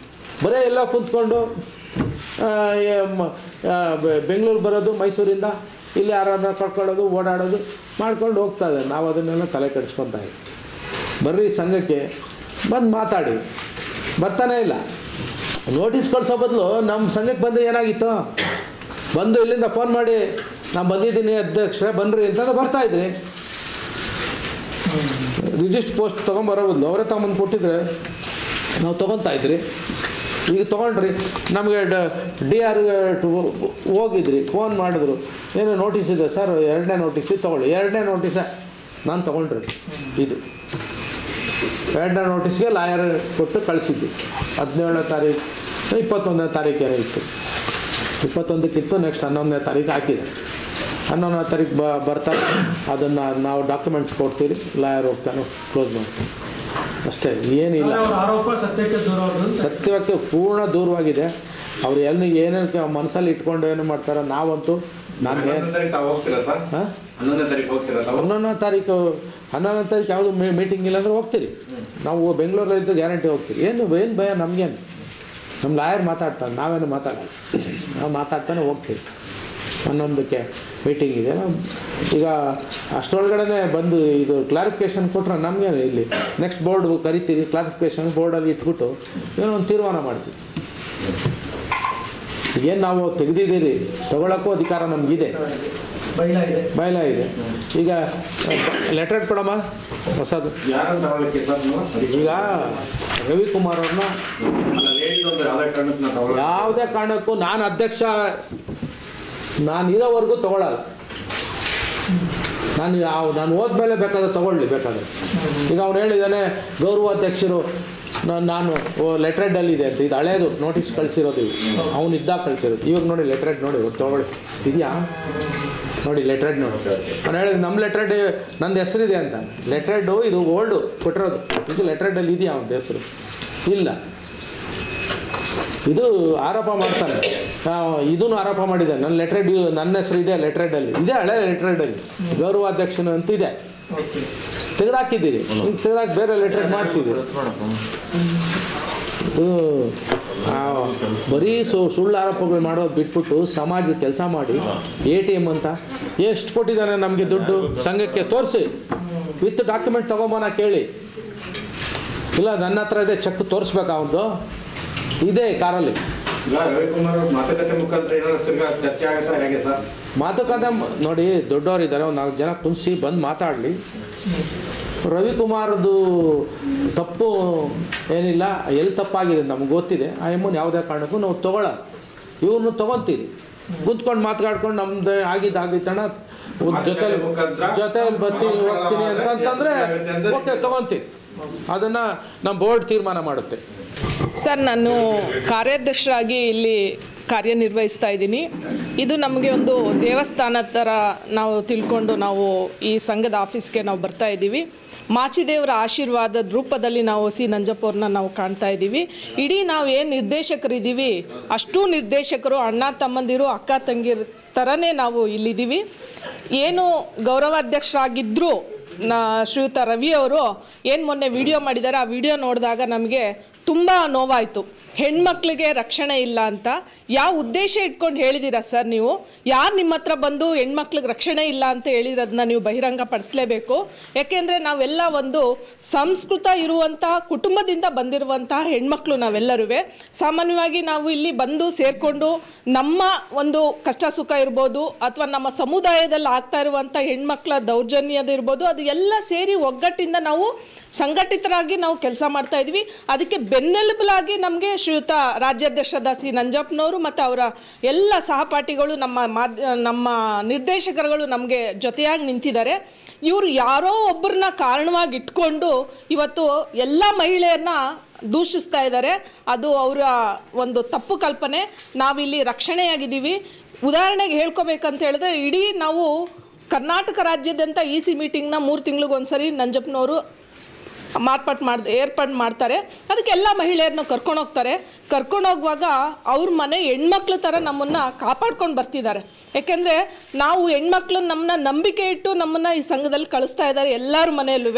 ಬರೀ ಎಲ್ಲ ಕುಂತ್ಕೊಂಡು ಬೆಂಗಳೂರು ಬರೋದು, ಮೈಸೂರಿಂದ ಇಲ್ಲಿ ಯಾರನ್ನ ಕರ್ಕೊಳ್ಳೋದು, ಓಡಾಡೋದು ಮಾಡ್ಕೊಂಡು ಹೋಗ್ತಾ ಇದ್ದಾರೆ. ನಾವು ಅದನ್ನೆಲ್ಲ ತಲೆ ಕೆಡಿಸ್ಕೊತಾ ಇದ್ದೀವಿ. ಬರ್ರಿ ಸಂಘಕ್ಕೆ ಬಂದು ಮಾತಾಡಿ, ಬರ್ತಾನೆ ಇಲ್ಲ. ನೋಟಿಸ್ ಕಳಿಸೋ ಬದಲು ನಮ್ಮ ಸಂಘಕ್ಕೆ ಬಂದರೆ ಏನಾಗಿತ್ತು, ಬಂದು ಇಲ್ಲಿಂದ ಫೋನ್ ಮಾಡಿ ನಾನು ಬಂದಿದ್ದೀನಿ ಅಧ್ಯಕ್ಷರೇ ಬನ್ನಿರಿ ಅಂತಂದ್ರೆ ಬರ್ತಾಯಿದ್ರಿ. ರಿಜಿಸ್ಟ್ರ್ ಪೋಸ್ಟ್ ತೊಗೊಂಬರೋ ಬದಲು ಅವರೇ ತೊಗೊಂಬಂದು ಕೊಟ್ಟಿದ್ರೆ ನಾವು ತೊಗೊತಾ ಇದ್ರಿ. ಈಗ ತೊಗೊಂಡ್ರಿ, ನಮಗೆ DR ಹೋಗಿದ್ರಿ, ಫೋನ್ ಮಾಡಿದ್ರು, ಏನೋ ನೋಟಿಸ್ ಇದೆ ಸರ್, 2ನೇ ನೋಟಿಸ್ ತೊಗೊಳ್ಳಿ. 2ನೇ ನೋಟಿಸೇ ನಾನು ತೊಗೊಂಡ್ರಿ. ಇದು 2ನೇ ನೋಟಿಸ್ಗೆ ಲಾಯರ್ ಕೊಟ್ಟು ಕಳಿಸಿದ್ವಿ. 17ನೇ ತಾರೀಕು 21ನೇ ತಾರೀಕೇನೋ ಇತ್ತು, 21ಕ್ಕಿತ್ತು. ನೆಕ್ಸ್ಟ್ 11ನೇ ತಾರೀಕು ಹಾಕಿದೆ. 11ನೇ ತಾರೀಕು ಬರ್ತಾರೆ, ಅದನ್ನು ನಾವು ಡಾಕ್ಯುಮೆಂಟ್ಸ್ ಕೊಡ್ತೀವಿ, ಲಾಯರ್ ಹೋಗ್ತಾನೆ ಕ್ಲೋಸ್ ಮಾಡ್ತೀವಿ ಅಷ್ಟೇ, ಏನಿಲ್ಲ. ಆರೋಪ ಸತ್ಯಕ್ಕೆ ಪೂರ್ಣ ದೂರವಾಗಿದೆ. ಅವ್ರು ಏನೇನು ಮನಸ್ಸಲ್ಲಿ ಇಟ್ಕೊಂಡು ಏನು ಮಾಡ್ತಾರೆ. ನಾವಂತೂ ನಾನು 11ನೇ ತಾರೀಕು ಯಾವುದು ಮೀಟಿಂಗ್ ಇಲ್ಲ ಅಂದ್ರೆ ಹೋಗ್ತೀರಿ. ನಾವು ಬೆಂಗಳೂರಲ್ಲಿದ್ದು ಗ್ಯಾರಂಟಿ ಹೋಗ್ತೀವಿ. ಏನು ಭಯ ನಮಗೇನು, ನಮ್ಮ ಲಾಯರ್ ಮಾತಾಡ್ತಾನೆ, ನಾವೇನು ಮಾತಾಡೋಲ್ಲ. ನಾವು ಮಾತಾಡ್ತಾನೆ ಹೋಗ್ತೀವಿ. 11ಕ್ಕೆ ಮೀಟಿಂಗ್ ಇದೆ. ಈಗ ಅಷ್ಟರೊಳಗಡೆ ಬಂದು ಇದು ಕ್ಲಾರಿಫಿಕೇಷನ್ ಕೊಟ್ಟರೆ ನಮಗೇನು, ಇಲ್ಲಿ ನೆಕ್ಸ್ಟ್ ಬೋರ್ಡ್ ಕರಿತೀವಿ, ಕ್ಲಾರಿಫಿಕೇಷನ್ ಬೋರ್ಡಲ್ಲಿ ಇಟ್ಬಿಟ್ಟು ಏನೋ ಒಂದು ತೀರ್ಮಾನ ಮಾಡ್ತೀವಿ. ಏನು ನಾವು ತೆಗೆದಿದ್ದೀರಿ, ತಗೊಳ್ಳೋಕ್ಕೂ ಅಧಿಕಾರ ನಮಗಿದೆ, ಬಯಲ ಇದೆ. ಈಗ ಲೆಟರ್ ಕೊಡಮ್ಮ ಹೊಸದು. ಈಗ ರವಿಕುಮಾರ್ ಅವ್ರನ್ನ ಯಾವುದೇ ಕಾರಣಕ್ಕೂ ನಾನು ಅಧ್ಯಕ್ಷ ನಾನು ಇರೋವರೆಗೂ ತೊಗೊಳ್ಳಲ್ಲ. ನಾನು ಹೋದ್ಮೇಲೆ ಬೇಕಾದ್ರೆ ತೊಗೊಳ್ಳಿ ಬೇಕಾದ್ರೆ. ಈಗ ಅವ್ನು ಹೇಳಿದ್ದಾನೆ ಗೌರವಾಧ್ಯಕ್ಷರು ನಾನು ಲೆಟ್ರೆಡಲ್ಲಿದೆ ಅಂತ. ಇದು ಹಳೇದು ನೋಟಿಸ್ ಕಳಿಸಿರೋದು, ಇವು ಅವ್ನು ಇದ್ದಾಗ ಕಳಿಸಿರೋದು. ಇವಾಗ ನೋಡಿ ಲೆಟ್ರೆಡ್ ನೋಡಿ ತೊಗೊಳ್ಳಿ, ಇದೆಯಾ ನೋಡಿ ಲೆಟ್ರೆಡ್ ನೋಡಿ. ನಾನು ಹೇಳಿದೆ ನಮ್ಮ ಲೆಟ್ರೆಡ್ ನಂದು ಹೆಸರಿದೆ ಅಂತ. ಲೆಟ್ರೆಡ್ಡು ಇದು ಓಲ್ಡು ಕೊಟ್ಟಿರೋದು, ಇದು ಲೆಟ್ರೆಡಲ್ಲಿ ಇದೆಯಾ ಅವನ ಹೆಸರು ಇಲ್ಲ. ಇದು ಆರೋಪ ಮಾಡ್ತಾನೆ, ಇದನ್ನು ಆರೋಪ ಮಾಡಿದೆ. ನನ್ನ ಲೆಟ್ರೆಡ್ ನನ್ನ ಹೆಸರು ಇದೆ ಲೆಟ್ರೆಡಲ್ಲಿ, ಇದೇ ಹಳೆ ಲೆಟ್ರೆಡಲ್ಲಿ ಗೌರವಾಧ್ಯಕ್ಷನು ಅಂತ ಇದೆ. ತೆಗೆದಾಕಿದ್ದೀರಿ, ತೆಗೆದಾಕಿ ಬೇರೆ ಲೆಟ್ರೆಡ್ ಮಾಡಿಸಿದ್ದೀರಿ. ಬರೀ ಸುಳ್ಳು ಆರೋಪಗಳು ಮಾಡೋದು ಬಿಟ್ಬಿಟ್ಟು ಸಮಾಜದ ಕೆಲಸ ಮಾಡಿ. ATM ಅಂತ ಎಷ್ಟು ಕೊಟ್ಟಿದ್ದಾನೆ ನಮಗೆ ದುಡ್ಡು, ಸಂಘಕ್ಕೆ ತೋರಿಸಿ ವಿತ್ ಡಾಕ್ಯುಮೆಂಟ್ ತೊಗೊಂಬನ ಕೇಳಿ. ಇಲ್ಲ ನನ್ನ ಹತ್ರ ಇದೆ, ಚೆಕ್ ತೋರಿಸ್ಬೇಕಾ ಅವನು ಇದೇ ಕಾರಲ್ಲಿ. ಮಾತುಕತೆ ನೋಡಿ, ದೊಡ್ಡವರಿದ್ದಾರೆ, ಒಂದು 4 ಜನ ಕುಣಿಸಿ ಬಂದು ಮಾತಾಡಲಿ. ರವಿಕುಮಾರ್ದು ತಪ್ಪು ಏನಿಲ್ಲ, ಎಲ್ಲಿ ತಪ್ಪಾಗಿದೆ ನಮ್ಗೆ ಗೊತ್ತಿದೆ. ಆ ಎಮ್ಮನ್ನು ಯಾವುದೇ ಕಾರಣಕ್ಕೂ ನಾವು ತೊಗೊಳ್ಳೋಣ, ಇವ್ರನ್ನ ತೊಗೊತೀವಿ. ಕುಂತ್ಕೊಂಡು ಮಾತಾಡ್ಕೊಂಡು ನಮ್ದು ಆಗಿದ್ದಣ್ಣ ಜೊತೆಯಲ್ಲಿ ಬರ್ತೀನಿ ಹೋಗ್ತೀನಿ ಅಂತಂದರೆ ಓಕೆ ತೊಗೊತೀವಿ. ಅದನ್ನು ನಮ್ಮ ಬೋರ್ಡ್ ತೀರ್ಮಾನ ಮಾಡುತ್ತೆ. ಸರ್, ನಾನು ಕಾರ್ಯಾಧ್ಯಕ್ಷರಾಗಿ ಇಲ್ಲಿ ಕಾರ್ಯನಿರ್ವಹಿಸ್ತಾ ಇದ್ದೀನಿ. ಇದು ನಮಗೆ ಒಂದು ದೇವಸ್ಥಾನ ಥರ ನಾವು ತಿಳ್ಕೊಂಡು ನಾವು ಈ ಸಂಘದ ಆಫೀಸ್ಗೆ ನಾವು ಬರ್ತಾ ಇದ್ದೀವಿ. ಮಾಚಿದೇವರ ಆಶೀರ್ವಾದದ ರೂಪದಲ್ಲಿ ನಾವು ಸಿ ನಂಜಪ್ಪ ಅವ್ರನ್ನ ನಾವು ಕಾಣ್ತಾ ಇದ್ದೀವಿ. ಇಡೀ ನಾವು ಏನು ನಿರ್ದೇಶಕರಿದ್ದೀವಿ ಅಷ್ಟೂ ನಿರ್ದೇಶಕರು ಅಣ್ಣ ತಮ್ಮಂದಿರು ಅಕ್ಕ ತಂಗಿರ ಥರನೇ ನಾವು ಇಲ್ಲಿದ್ದೀವಿ. ಏನು ಗೌರವಾಧ್ಯಕ್ಷರಾಗಿದ್ದರು ಶ್ರೀಯುತ ರವಿ ಅವರು ಏನು ಮೊನ್ನೆ ವಿಡಿಯೋ ಮಾಡಿದ್ದಾರೆ, ಆ ವಿಡಿಯೋ ನೋಡಿದಾಗ ನಮಗೆ ತುಂಬ ನೋವಾಯಿತು. ಹೆಣ್ಮಕ್ಳಿಗೆ ರಕ್ಷಣೆ ಇಲ್ಲ ಅಂತ ಯಾವ ಉದ್ದೇಶ ಇಟ್ಕೊಂಡು ಹೇಳಿದ್ದೀರಾ ಸರ್ ನೀವು? ಯಾರು ನಿಮ್ಮ ಹತ್ರ ಬಂದು ಹೆಣ್ಮಕ್ಳಿಗೆ ರಕ್ಷಣೆ ಇಲ್ಲ ಅಂತ ಹೇಳಿರೋದನ್ನ ನೀವು ಬಹಿರಂಗ ಪಡಿಸಲೇಬೇಕು. ಯಾಕೆಂದರೆ ನಾವೆಲ್ಲ ಒಂದು ಸಂಸ್ಕೃತ ಇರುವಂತಹ ಕುಟುಂಬದಿಂದ ಬಂದಿರುವಂತಹ ಹೆಣ್ಮಕ್ಳು ನಾವೆಲ್ಲರೂ. ಸಾಮಾನ್ಯವಾಗಿ ನಾವು ಇಲ್ಲಿ ಬಂದು ಸೇರಿಕೊಂಡು ನಮ್ಮ ಒಂದು ಕಷ್ಟ ಸುಖ ಇರ್ಬೋದು, ಅಥವಾ ನಮ್ಮ ಸಮುದಾಯದಲ್ಲಿ ಆಗ್ತಾ ಇರುವಂಥ ಹೆಣ್ಮಕ್ಳ ದೌರ್ಜನ್ಯದಿರ್ಬೋದು, ಅದು ಎಲ್ಲ ಸೇರಿ ಒಗ್ಗಟ್ಟಿಂದ ನಾವು ಸಂಘಟಿತರಾಗಿ ನಾವು ಕೆಲಸ ಮಾಡ್ತಾ ಇದ್ವಿ. ಅದಕ್ಕೆ ಬೆನ್ನೆಲುಬಾಗಿ ನಮಗೆ ಶ್ರೀಯುತ ರಾಜ್ಯಾಧ್ಯಕ್ಷರಾದ ಸಿ ನಂಜಪ್ಪನವರು ಮತ್ತು ಅವರ ಎಲ್ಲ ಸಹಪಾಠಿಗಳು, ನಮ್ಮ ನಿರ್ದೇಶಕರುಗಳು ನಮಗೆ ಜೊತೆಯಾಗಿ ನಿಂತಿದ್ದಾರೆ. ಇವರು ಯಾರೋ ಒಬ್ಬರನ್ನ ಕಾರಣವಾಗಿ ಇಟ್ಕೊಂಡು ಇವತ್ತು ಎಲ್ಲ ಮಹಿಳೆಯರನ್ನ ದೂಷಿಸ್ತಾ ಇದ್ದಾರೆ. ಅದು ಅವರ ಒಂದು ತಪ್ಪು ಕಲ್ಪನೆ. ನಾವಿಲ್ಲಿ ರಕ್ಷಣೆಯಾಗಿದ್ದೀವಿ. ಉದಾಹರಣೆಗೆ ಹೇಳ್ಕೊಬೇಕಂತ ಹೇಳಿದ್ರೆ, ಇಡೀ ನಾವು ಕರ್ನಾಟಕ ರಾಜ್ಯಾದ್ಯಂತ EC ಮೀಟಿಂಗ್ನ 3 ತಿಂಗಳಿಗೊಂದ್ಸರಿ ನಂಜಪ್ಪನವರು ಏರ್ಪಾಡು ಮಾಡ್ತಾರೆ. ಅದಕ್ಕೆ ಎಲ್ಲ ಮಹಿಳೆಯರನ್ನ ಕರ್ಕೊಂಡೋಗ್ತಾರೆ. ಕರ್ಕೊಂಡೋಗುವಾಗ ಅವ್ರ ಮನೆ ಹೆಣ್ಮಕ್ಳ ಥರ ನಮ್ಮನ್ನು ಕಾಪಾಡ್ಕೊಂಡು ಬರ್ತಿದ್ದಾರೆ. ಯಾಕೆಂದರೆ ನಾವು ಹೆಣ್ಮಕ್ಳು ನಮ್ಮನ್ನ ನಂಬಿಕೆ ಇಟ್ಟು ನಮ್ಮನ್ನು ಈ ಸಂಘದಲ್ಲಿ ಕಳಿಸ್ತಾ ಇದ್ದಾರೆ ಎಲ್ಲರ ಮನೆಯಲ್ಲೂ.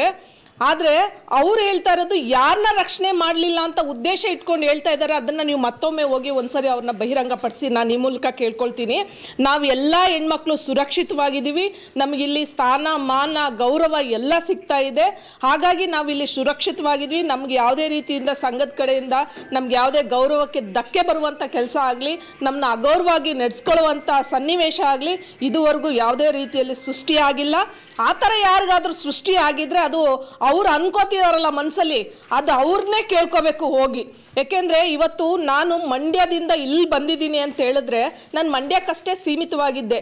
ಆದರೆ ಅವ್ರು ಹೇಳ್ತಾ ಇರೋದು ಯಾರನ್ನ ರಕ್ಷಣೆ ಮಾಡಲಿಲ್ಲ ಅಂತ ಉದ್ದೇಶ ಇಟ್ಕೊಂಡು ಹೇಳ್ತಾ ಇದ್ದಾರೆ. ಅದನ್ನು ನೀವು ಮತ್ತೊಮ್ಮೆ ಹೋಗಿ ಒಂದ್ಸರಿ ಅವ್ರನ್ನ ಬಹಿರಂಗಪಡಿಸಿ ನಾನು ಈ ಮೂಲಕ ಕೇಳ್ಕೊಳ್ತೀನಿ. ನಾವು ಎಲ್ಲ ಹೆಣ್ಮಕ್ಳು ಸುರಕ್ಷಿತವಾಗಿದ್ದೀವಿ, ನಮಗಿಲ್ಲಿ ಸ್ಥಾನ ಮಾನ ಗೌರವ ಎಲ್ಲ ಸಿಗ್ತಾ ಇದೆ. ಹಾಗಾಗಿ ನಾವಿಲ್ಲಿ ಸುರಕ್ಷಿತವಾಗಿದ್ವಿ. ನಮ್ಗೆ ಯಾವುದೇ ರೀತಿಯಿಂದ ಸಂಘದ ಕಡೆಯಿಂದ ನಮ್ಗೆ ಯಾವುದೇ ಗೌರವಕ್ಕೆ ಧಕ್ಕೆ ಬರುವಂಥ ಕೆಲಸ ಆಗಲಿ, ನಮ್ಮನ್ನ ಅಗೌರವವಾಗಿ ನಡೆಸ್ಕೊಳ್ಳುವಂಥ ಸನ್ನಿವೇಶ ಆಗಲಿ ಇದುವರೆಗೂ ಯಾವುದೇ ರೀತಿಯಲ್ಲಿ ಸೃಷ್ಟಿಯಾಗಿಲ್ಲ. ಆ ಥರ ಯಾರಿಗಾದ್ರೂ ಸೃಷ್ಟಿ ಆಗಿದ್ರೆ ಅದು ಅವ್ರು ಅನ್ಕೋತಿದಾರಲ್ಲ ಮನಸ್ಸಲ್ಲಿ, ಅದು ಅವ್ರನ್ನೇ ಕೇಳ್ಕೋಬೇಕು ಹೋಗಿ. ಯಾಕೆಂದರೆ ಇವತ್ತು ನಾನು ಮಂಡ್ಯದಿಂದ ಇಲ್ಲಿ ಬಂದಿದ್ದೀನಿ ಅಂತ ಹೇಳಿದ್ರೆ ನಾನು ಮಂಡ್ಯಕ್ಕಷ್ಟೇ ಸೀಮಿತವಾಗಿದ್ದೆ.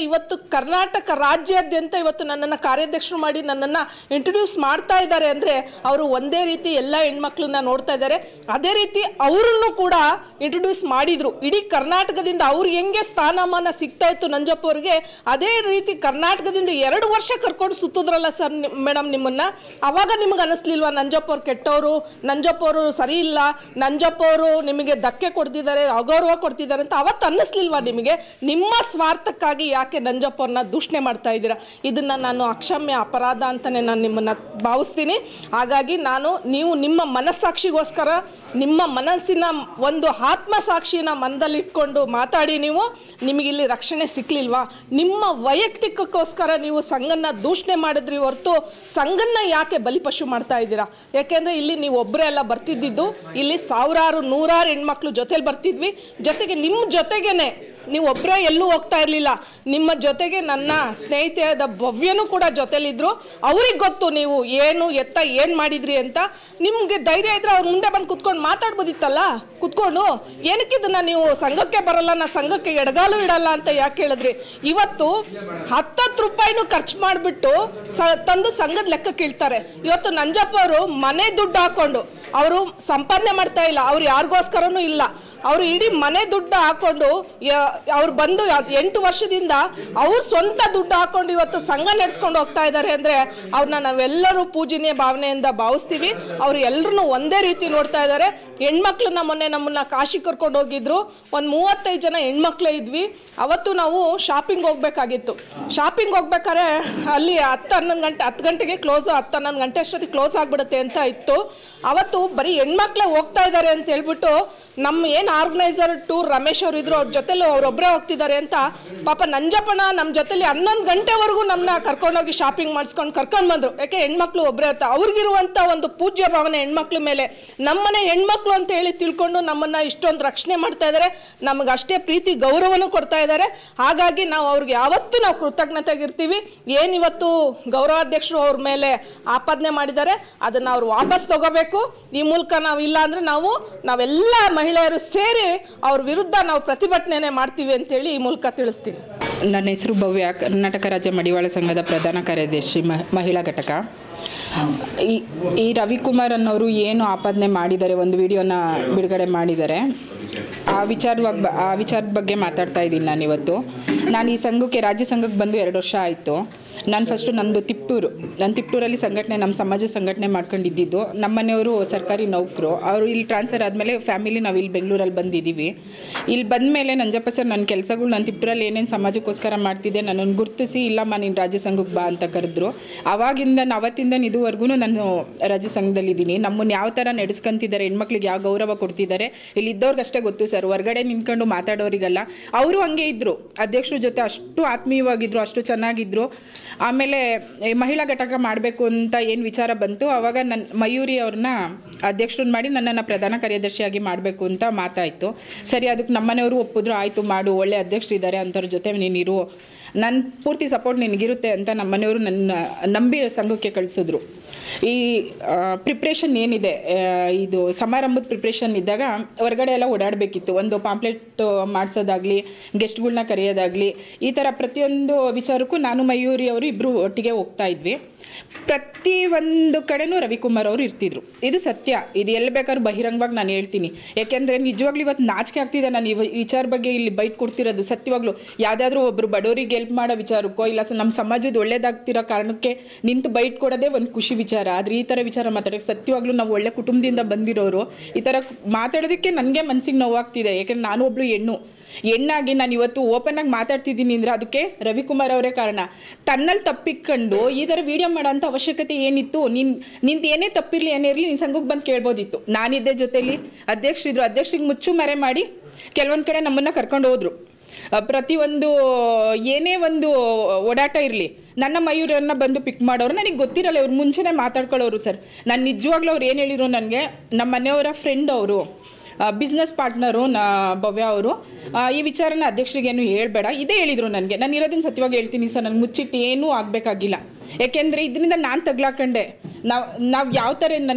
ಇವತ್ತು ಕರ್ನಾಟಕ ರಾಜ್ಯಾದ್ಯಂತ ಇವತ್ತು ನನ್ನನ್ನು ಕಾರ್ಯಾಧ್ಯಕ್ಷರು ಮಾಡಿ ನನ್ನನ್ನು ಇಂಟ್ರೊಡ್ಯೂಸ್ ಮಾಡ್ತಾ ಇದ್ದಾರೆ ಅಂದರೆ ಅವರು ಒಂದೇ ರೀತಿ ಎಲ್ಲ ಹೆಣ್ಮಕ್ಳನ್ನ ನೋಡ್ತಾ ಇದ್ದಾರೆ. ಅದೇ ರೀತಿ ಅವರನ್ನು ಕೂಡ ಇಂಟ್ರೊಡ್ಯೂಸ್ ಮಾಡಿದರು. ಇಡೀ ಕರ್ನಾಟಕದಿಂದ ಅವ್ರು ಹೆಂಗೆ ಸ್ಥಾನಮಾನ ಸಿಗ್ತಾ ಇತ್ತು ನಂಜಪ್ಪ ಅವ್ರಿಗೆ, ಅದೇ ರೀತಿ ಕರ್ನಾಟಕದಿಂದ 2 ವರ್ಷ ಕರ್ಕೊಂಡು ಸುತ್ತಿದ್ರಲ್ಲ ಸರ್ ಮೇಡಮ್ ನಿಮ್ಮನ್ನು. ಆವಾಗ ನಿಮಗೆ ಅನ್ನಿಸ್ಲಿಲ್ವಾ ನಂಜಪ್ಪ ಅವ್ರು ಕೆಟ್ಟವರು, ನಂಜಪ್ಪ ಅವರು ಸರಿ ಇಲ್ಲ, ನಂಜಪ್ಪ ಅವರು ನಿಮಗೆ ಧಕ್ಕೆ ಕೊಡ್ತಿದ್ದಾರೆ, ಅಗೌರವ ಕೊಡ್ತಿದ್ದಾರೆ ಅಂತ ಅವತ್ತು ಅನ್ನಿಸ್ಲಿಲ್ವಾ ನಿಮಗೆ? ನಿಮ್ಮ ಸ್ವಾರ್ಥಕ್ಕಾಗಿ ಯಾಕೆ ನಂಜಪ್ಪ ಅವ್ರನ್ನ ದೂಷಣೆ ಮಾಡ್ತಾ ಇದ್ದೀರಾ? ಇದನ್ನು ನಾನು ಅಕ್ಷಮ್ಯ ಅಪರಾಧ ಅಂತಲೇ ನಾನು ನಿಮ್ಮನ್ನು ಭಾವಿಸ್ತೀನಿ. ಹಾಗಾಗಿ ನೀವು ನಿಮ್ಮ ಮನಸ್ಸಾಕ್ಷಿಗೋಸ್ಕರ, ನಿಮ್ಮ ಮನಸ್ಸಿನ ಒಂದು ಆತ್ಮಸಾಕ್ಷಿನ ಮನದಲ್ಲಿಟ್ಕೊಂಡು ಮಾತಾಡಿ. ನಿಮಗಿಲ್ಲಿ ರಕ್ಷಣೆ ಸಿಕ್ಕಲಿಲ್ವಾ? ನಿಮ್ಮ ವೈಯಕ್ತಿಕಕ್ಕೋಸ್ಕರ ನೀವು ಸಂಘನ ದೂಷಣೆ ಮಾಡಿದ್ರಿ ಹೊರತು ಸಂಘನ ಯಾಕೆ ಬಲಿಪಶು ಮಾಡ್ತಾ ಇದ್ದೀರಾ? ಯಾಕೆಂದರೆ ಇಲ್ಲಿ ನೀವು ಒಬ್ಬರೇ ಎಲ್ಲ ಬರ್ತಿದ್ದಿದ್ದು, ಇಲ್ಲಿ ಸಾವಿರಾರು ನೂರಾರು ಹೆಣ್ಮಕ್ಳು ಜೊತೆಲಿ ಬರ್ತಿದ್ವಿ. ಜೊತೆಗೆ ನಿಮ್ಮ ಜೊತೆಗೇನೆ ನೀವು ಒಬ್ಬರೇ ಎಲ್ಲೂ ಹೋಗ್ತಾ ಇರಲಿಲ್ಲ. ನಿಮ್ಮ ಜೊತೆಗೆ ನನ್ನ ಸ್ನೇಹಿತೆಯಾದ ಭವ್ಯನೂ ಕೂಡ ಜೊತೆಲಿದ್ರು. ಅವ್ರಿಗೆ ಗೊತ್ತು ನೀವು ಏನು ಮಾಡಿದ್ರಿ ಅಂತ. ನಿಮಗೆ ಧೈರ್ಯ ಇದ್ರೆ ಅವ್ರ ಮುಂದೆ ಬಂದು ಕುತ್ಕೊಂಡು ಮಾತಾಡ್ಬೋದಿತ್ತಲ್ಲ. ಕುತ್ಕೊಂಡು ಏನಕ್ಕಿದನ್ನು ನೀವು ಸಂಘಕ್ಕೆ ಬರಲ್ಲ, ನಾ ಸಂಘಕ್ಕೆ ಎಡಗಾಲು ಇಡಲ್ಲ ಅಂತ ಯಾಕೆ ಹೇಳಿದ್ರಿ? ಇವತ್ತು 10 ರೂಪಾಯಿನೂ ಖರ್ಚು ಮಾಡಿಬಿಟ್ಟು ತಂದು ಸಂಘದ ಲೆಕ್ಕ ಕೇಳ್ತಾರೆ. ಇವತ್ತು ನಂಜಪ್ಪ ಅವರು ಮನೆ ದುಡ್ಡು ಹಾಕ್ಕೊಂಡು ಅವರು ಸಂಪಾದನೆ ಮಾಡ್ತಾ ಇಲ್ಲ, ಅವ್ರು ಯಾರಿಗೋಸ್ಕರನೂ ಇಲ್ಲ. ಅವರು ಇಡೀ ಮನೆ ದುಡ್ಡು ಹಾಕ್ಕೊಂಡು ಅವ್ರು ಬಂದು 8 ವರ್ಷದಿಂದ ಅವ್ರು ಸ್ವಂತ ದುಡ್ಡು ಹಾಕ್ಕೊಂಡು ಇವತ್ತು ಸಂಘ ನಡೆಸ್ಕೊಂಡು ಹೋಗ್ತಾ ಇದ್ದಾರೆ ಅಂದರೆ ಅವ್ರನ್ನ ನಾವೆಲ್ಲರೂ ಪೂಜನೀಯ ಭಾವನೆಯಿಂದ ಭಾವಿಸ್ತೀವಿ. ಅವರು ಎಲ್ಲರೂ ಒಂದೇ ರೀತಿ ನೋಡ್ತಾ ಇದ್ದಾರೆ. ಹೆಣ್ಮಕ್ಳನ್ನ ಮೊನ್ನೆ ನಮ್ಮನ್ನು ಕಾಶಿ ಕರ್ಕೊಂಡು ಹೋಗಿದ್ರು. ಒಂದು 35 ಜನ ಹೆಣ್ಮಕ್ಳೇ ಇದ್ವಿ. ಅವತ್ತು ನಾವು ಶಾಪಿಂಗ್ ಹೋಗ್ಬೇಕಾಗಿತ್ತು. ಶಾಪಿಂಗ್ ಹೋಗ್ಬೇಕಾದ್ರೆ ಅಲ್ಲಿ 10 ಗಂಟೆಗೆ ಕ್ಲೋಸ್, 10-11 ಗಂಟೆ ಅಷ್ಟೊತ್ತಿಗೆ ಕ್ಲೋಸ್ ಆಗಿಬಿಡುತ್ತೆ ಅಂತ ಇತ್ತು. ಅವತ್ತು ಬರೀ ಹೆಣ್ಮಕ್ಳೇ ಹೋಗ್ತಾ ಇದ್ದಾರೆ ಅಂತ ಹೇಳ್ಬಿಟ್ಟು ನಮ್ಮ ಏನು ಆರ್ಗನೈಸರ್ ಟೂರ್ ರಮೇಶ್ ಅವರು ಇದ್ರು, ಅವ್ರ ಜೊತೆಲಿ ಅವರೊಬ್ಬರೇ ಹೋಗ್ತಿದ್ದಾರೆ ಅಂತ ಪಾಪ ನಂಜಪ್ಪನ ನಮ್ಮ ಜೊತೆಲಿ 11 ಗಂಟೆವರೆಗೂ ನಮ್ಮನ್ನ ಕರ್ಕೊಂಡೋಗಿ ಶಾಪಿಂಗ್ ಮಾಡಿಸ್ಕೊಂಡು ಕರ್ಕೊಂಡು ಬಂದರು. ಯಾಕೆ ಹೆಣ್ಮಕ್ಳು ಒಬ್ಬರೇ ಇರ್ತಾರೆ. ಅವ್ರಿಗಿರುವಂಥ ಒಂದು ಪೂಜ್ಯ ಭಾವನೆ ಹೆಣ್ಮಕ್ಳ ಮೇಲೆ, ನಮ್ಮನೆ ಹೆಣ್ಮಕ್ಳು ಅಂತ ಹೇಳಿ ತಿಳ್ಕೊಂಡು ನಮ್ಮನ್ನು ಇಷ್ಟೊಂದು ರಕ್ಷಣೆ ಮಾಡ್ತಾ ಇದ್ದಾರೆ. ನಮಗೆ ಅಷ್ಟೇ ಪ್ರೀತಿ ಗೌರವನೂ ಕೊಡ್ತಾ ಇದ್ದಾರೆ. ಹಾಗಾಗಿ ನಾವು ಅವ್ರಿಗೆ ಯಾವತ್ತೂ ನಾವು ಕೃತಜ್ಞತೆಗಿರ್ತೀವಿ. ಏನಿವತ್ತು ಗೌರವಾಧ್ಯಕ್ಷರು ಅವ್ರ ಮೇಲೆ ಆಪಾದನೆ ಮಾಡಿದ್ದಾರೆ ಅದನ್ನು ಅವ್ರು ವಾಪಸ್ ತಗೋಬೇಕು. ಈ ಮೂಲಕ ನಾವು ಇಲ್ಲ ಅಂದರೆ ನಾವೆಲ್ಲ ಮಹಿಳೆಯರು ಸೇರಿ ಅವ್ರ ವಿರುದ್ಧ ನಾವು ಪ್ರತಿಭಟನೆ ಮಾಡ್ತೀವಿ ಅಂತೇಳಿ ಈ ಮೂಲಕ ತಿಳಿಸ್ತೀನಿ. ನನ್ನ ಹೆಸರು ಭವ್ಯ, ಕರ್ನಾಟಕ ರಾಜ್ಯ ಮಡಿವಾಳ ಸಂಘದ ಪ್ರಧಾನ ಕಾರ್ಯದರ್ಶಿ ಮಹಿಳಾ ಘಟಕ. ಈ ರವಿಕುಮಾರ್ ಅನ್ನೋರು ಏನು ಆಪಾದನೆ ಮಾಡಿದ್ದಾರೆ, ಒಂದು ವಿಡಿಯೋನ ಬಿಡುಗಡೆ ಮಾಡಿದ್ದಾರೆ. ಆ ವಿಚಾರದ ಬಗ್ಗೆ ಮಾತಾಡ್ತಾ ಇದ್ದೀನಿ ನಾನಿವತ್ತು. ನಾನು ಈ ಸಂಘಕ್ಕೆ, ರಾಜ್ಯ ಸಂಘಕ್ಕೆ ಬಂದು 2 ವರ್ಷ ಆಯಿತು. ನಾನು ಫಸ್ಟು ನಮ್ಮದು ತಿಪ್ಟೂರಲ್ಲಿ ಸಂಘಟನೆ, ನಮ್ಮ ಸಮಾಜ ಸಂಘಟನೆ ಮಾಡ್ಕೊಂಡಿದ್ದು. ನಮ್ಮ ಮನೆಯವರು ಸರ್ಕಾರಿ ನೌಕರು. ಅವರು ಇಲ್ಲಿ ಟ್ರಾನ್ಸ್ಫರ್ ಆದಮೇಲೆ ಫ್ಯಾಮಿಲಿ ನಾವು ಇಲ್ಲಿ ಬೆಂಗಳೂರಲ್ಲಿ ಬಂದಿದ್ದೀವಿ. ಇಲ್ಲಿ ಬಂದಮೇಲೆ ನಂಜಪ್ಪ ಸರ್ ನನ್ನ ಕೆಲಸಗಳು ನಾನು ತಿಪ್ಟೂರಲ್ಲಿ ಏನೇನು ಸಮಾಜಕ್ಕೋಸ್ಕರ ಮಾಡ್ತಿದ್ದೆ ನನ್ನನ್ನು ಗುರುತಿಸಿ, ಇಲ್ಲಮ್ಮ ನೀನು ರಾಜ್ಯ ಸಂಘಕ್ಕೆ ಬಾ ಅಂತ ಕರೆದ್ರು. ಅವತ್ತಿಂದ ಇದುವರೆಗೂ ನಾನು ರಾಜ್ಯ ಸಂಘದಲ್ಲಿದ್ದೀನಿ. ನಮ್ಮನ್ನು ಯಾವ ಥರ ನಡೆಸ್ಕೊಂತಿದ್ದಾರೆ, ಹೆಣ್ಮಕ್ಳಿಗೆ ಯಾವ ಗೌರವ ಕೊಡ್ತಿದ್ದಾರೆ ಇಲ್ಲಿದ್ದವ್ರಿಗೆ ಅಷ್ಟೇ ಗೊತ್ತು ಸರ್. ಹೊರಗಡೆ ನಿಂತ್ಕೊಂಡು ಮಾತಾಡೋರಿಗಲ್ಲ. ಅವರು ಹಂಗೆ ಇದ್ದರು, ಅಧ್ಯಕ್ಷರ ಜೊತೆ ಅಷ್ಟು ಆತ್ಮೀಯವಾಗಿದ್ದರು, ಅಷ್ಟು ಚೆನ್ನಾಗಿದ್ದರು. ಆಮೇಲೆ ಮಹಿಳಾ ಘಟಕ ಮಾಡಬೇಕು ಅಂತ ಏನು ವಿಚಾರ ಬಂತು, ಆವಾಗ ಮಯೂರಿ ಅವ್ರನ್ನ ಅಧ್ಯಕ್ಷರನ್ನ ಮಾಡಿ ನನ್ನನ್ನು ಪ್ರಧಾನ ಕಾರ್ಯದರ್ಶಿಯಾಗಿ ಮಾಡಬೇಕು ಅಂತ ಮಾತಾಯಿತು. ಸರಿ, ಅದಕ್ಕೆ ನಮ್ಮನೆಯವರು ಒಪ್ಪಿದ್ರು. ಆಯಿತು ಮಾಡು, ಒಳ್ಳೆ ಅಧ್ಯಕ್ಷರಿದ್ದಾರೆ, ಅಂಥವ್ರ ಜೊತೆ ನೀನಿರು, ನನ್ನ ಪೂರ್ತಿ ಸಪೋರ್ಟ್ ನಿನಗಿರುತ್ತೆ ಅಂತ ನಮ್ಮನೆಯವರು ನನ್ನ ನಂಬಿ ಸಂಘಕ್ಕೆ ಕಳಿಸಿದ್ರು. ಈ ಪ್ರಿಪ್ರೇಷನ್ ಏನಿದೆ, ಇದು ಸಮಾರಂಭದ ಪ್ರಿಪ್ರೇಷನ್ ಇದ್ದಾಗ ಹೊರಗಡೆ ಎಲ್ಲ ಓಡಾಡಬೇಕಿತ್ತು. ಒಂದು ಪಾಂಪ್ಲೆಟ್ ಮಾಡಿಸೋದಾಗಲಿ, ಗೆಸ್ಟ್ಗಳ್ನ ಕರೆಯೋದಾಗಲಿ, ಈ ಥರ ಪ್ರತಿಯೊಂದು ವಿಚಾರಕ್ಕೂ ನಾನು ಮಯೂರಿ ಅವರು ಇಬ್ಬರು ಒಟ್ಟಿಗೆ ಹೋಗ್ತಾ ಇದ್ವಿ. ಪ್ರತಿಯೊಂದು ಕಡೆನೂ ರವಿಕುಮಾರ್ ಅವರು ಇರ್ತಿದ್ರು. ಇದು ಸತ್ಯ. ಇದು ಎಲ್ಲಿ ಬೇಕಾದ್ರೂ ಬಹಿರಂಗವಾಗಿ ನಾನು ಹೇಳ್ತೀನಿ. ಯಾಕೆಂದರೆ ನಿಜವಾಗ್ಲೂ ಇವತ್ತು ನಾಚಿಕೆ ಆಗ್ತಿದೆ ನಾನು ಈ ವಿಚಾರ ಬಗ್ಗೆ ಇಲ್ಲಿ ಬೈಟ್ ಕೊಡ್ತಿರೋದು. ಸತ್ಯವಾಗ್ಲೂ ಯಾವುದಾದ್ರೂ ಒಬ್ಬರು ಬಡವರಿಗೆ ಎಲ್ಪ್ ಮಾಡೋ ವಿಚಾರಕ್ಕೋ ಇಲ್ಲ ನಮ್ಮ ಸಮಾಜದ ಒಳ್ಳೇದಾಗ್ತಿರೋ ಕಾರಣಕ್ಕೆ ನಿಂತು ಬೈಟ್ ಕೊಡೋದೇ ಒಂದು ಖುಷಿ ವಿಚಾರ. ಆದರೆ ಈ ಥರ ವಿಚಾರ ಮಾತಾಡೋಕ್ಕೆ ಸತ್ಯವಾಗ್ಲೂ ನಾವು ಒಳ್ಳೆ ಕುಟುಂಬದಿಂದ ಬಂದಿರೋರು ಈ ಥರ ಮಾತಾಡೋದಕ್ಕೆ ನನಗೆ ಮನಸ್ಸಿಗೆ ನೋವಾಗ್ತಿದೆ. ಯಾಕೆಂದರೆ ನಾನು ಒಬ್ಬಳು ಹೆಣ್ಣಾಗಿ ನಾನು ಇವತ್ತು ಓಪನ್ನಾಗಿ ಮಾತಾಡ್ತಿದ್ದೀನಿ ಅಂದರೆ ಅದಕ್ಕೆ ರವಿಕುಮಾರ್ ಅವರೇ ಕಾರಣ. ತನ್ನಲ್ಲಿ ತಪ್ಪಿಕೊಂಡು ಈ ಥರ ವೀಡಿಯೋ ಮಾಡೋಂಥ ಅವಶ್ಯಕತೆ ಏನಿತ್ತು? ನಿಂದು ಏನೇ ತಪ್ಪಿರಲಿ ಏನೇ ಇರಲಿ ನೀನು ಸಂಘಕ್ಕೆ ಬಂದು ಕೇಳ್ಬೋದಿತ್ತು. ನಾನಿದ್ದೆ ಜೊತೆಲಿ ಅಧ್ಯಕ್ಷರಿದ್ರು, ಅಧ್ಯಕ್ಷರಿಗೆ ಮುಚ್ಚು ಮರೆ ಮಾಡಿ ಕೆಲವೊಂದು ಕಡೆ ನಮ್ಮನ್ನು ಕರ್ಕೊಂಡು ಹೋದರು. ಪ್ರತಿಯೊಂದು ಏನೇ ಒಂದು ಓಡಾಟ ಇರಲಿ ನನ್ನ ಮಯೂರನ್ನ ಬಂದು ಪಿಕ್ ಮಾಡೋರು ನನಗೆ ಗೊತ್ತಿರಲ್ಲ, ಇವ್ರು ಮುಂಚೆನೇ ಮಾತಾಡ್ಕೊಳ್ಳೋರು ಸರ್. ನಾನು ನಿಜವಾಗ್ಲೂ ಅವ್ರು ಏನು ಹೇಳಿದ್ರು ನನಗೆ, ನಮ್ಮ ಮನೆಯವರ ಫ್ರೆಂಡ್ ಅವರು, ಬಿಸ್ನೆಸ್ ಪಾರ್ಟ್ನರು ಭವ್ಯ ಅವರು, ಈ ವಿಚಾರನ ಅಧ್ಯಕ್ಷರಿಗೇನು ಹೇಳಬೇಡ ಇದೇ ಹೇಳಿದರು ನನಗೆ. ನಾನು ಇರೋದನ್ನು ಸತ್ಯವಾಗಿ ಹೇಳ್ತೀನಿ ಸರ್, ನನಗೆ ಮುಚ್ಚಿಟ್ಟು ಏನೂ ಆಗಬೇಕಾಗಿಲ್ಲ. ಯಾಕೆಂದರೆ ಇದರಿಂದ ನಾನು ತಗ್ಲಾಕೊಂಡೆ. ನಾವು ಯಾವ ಥರ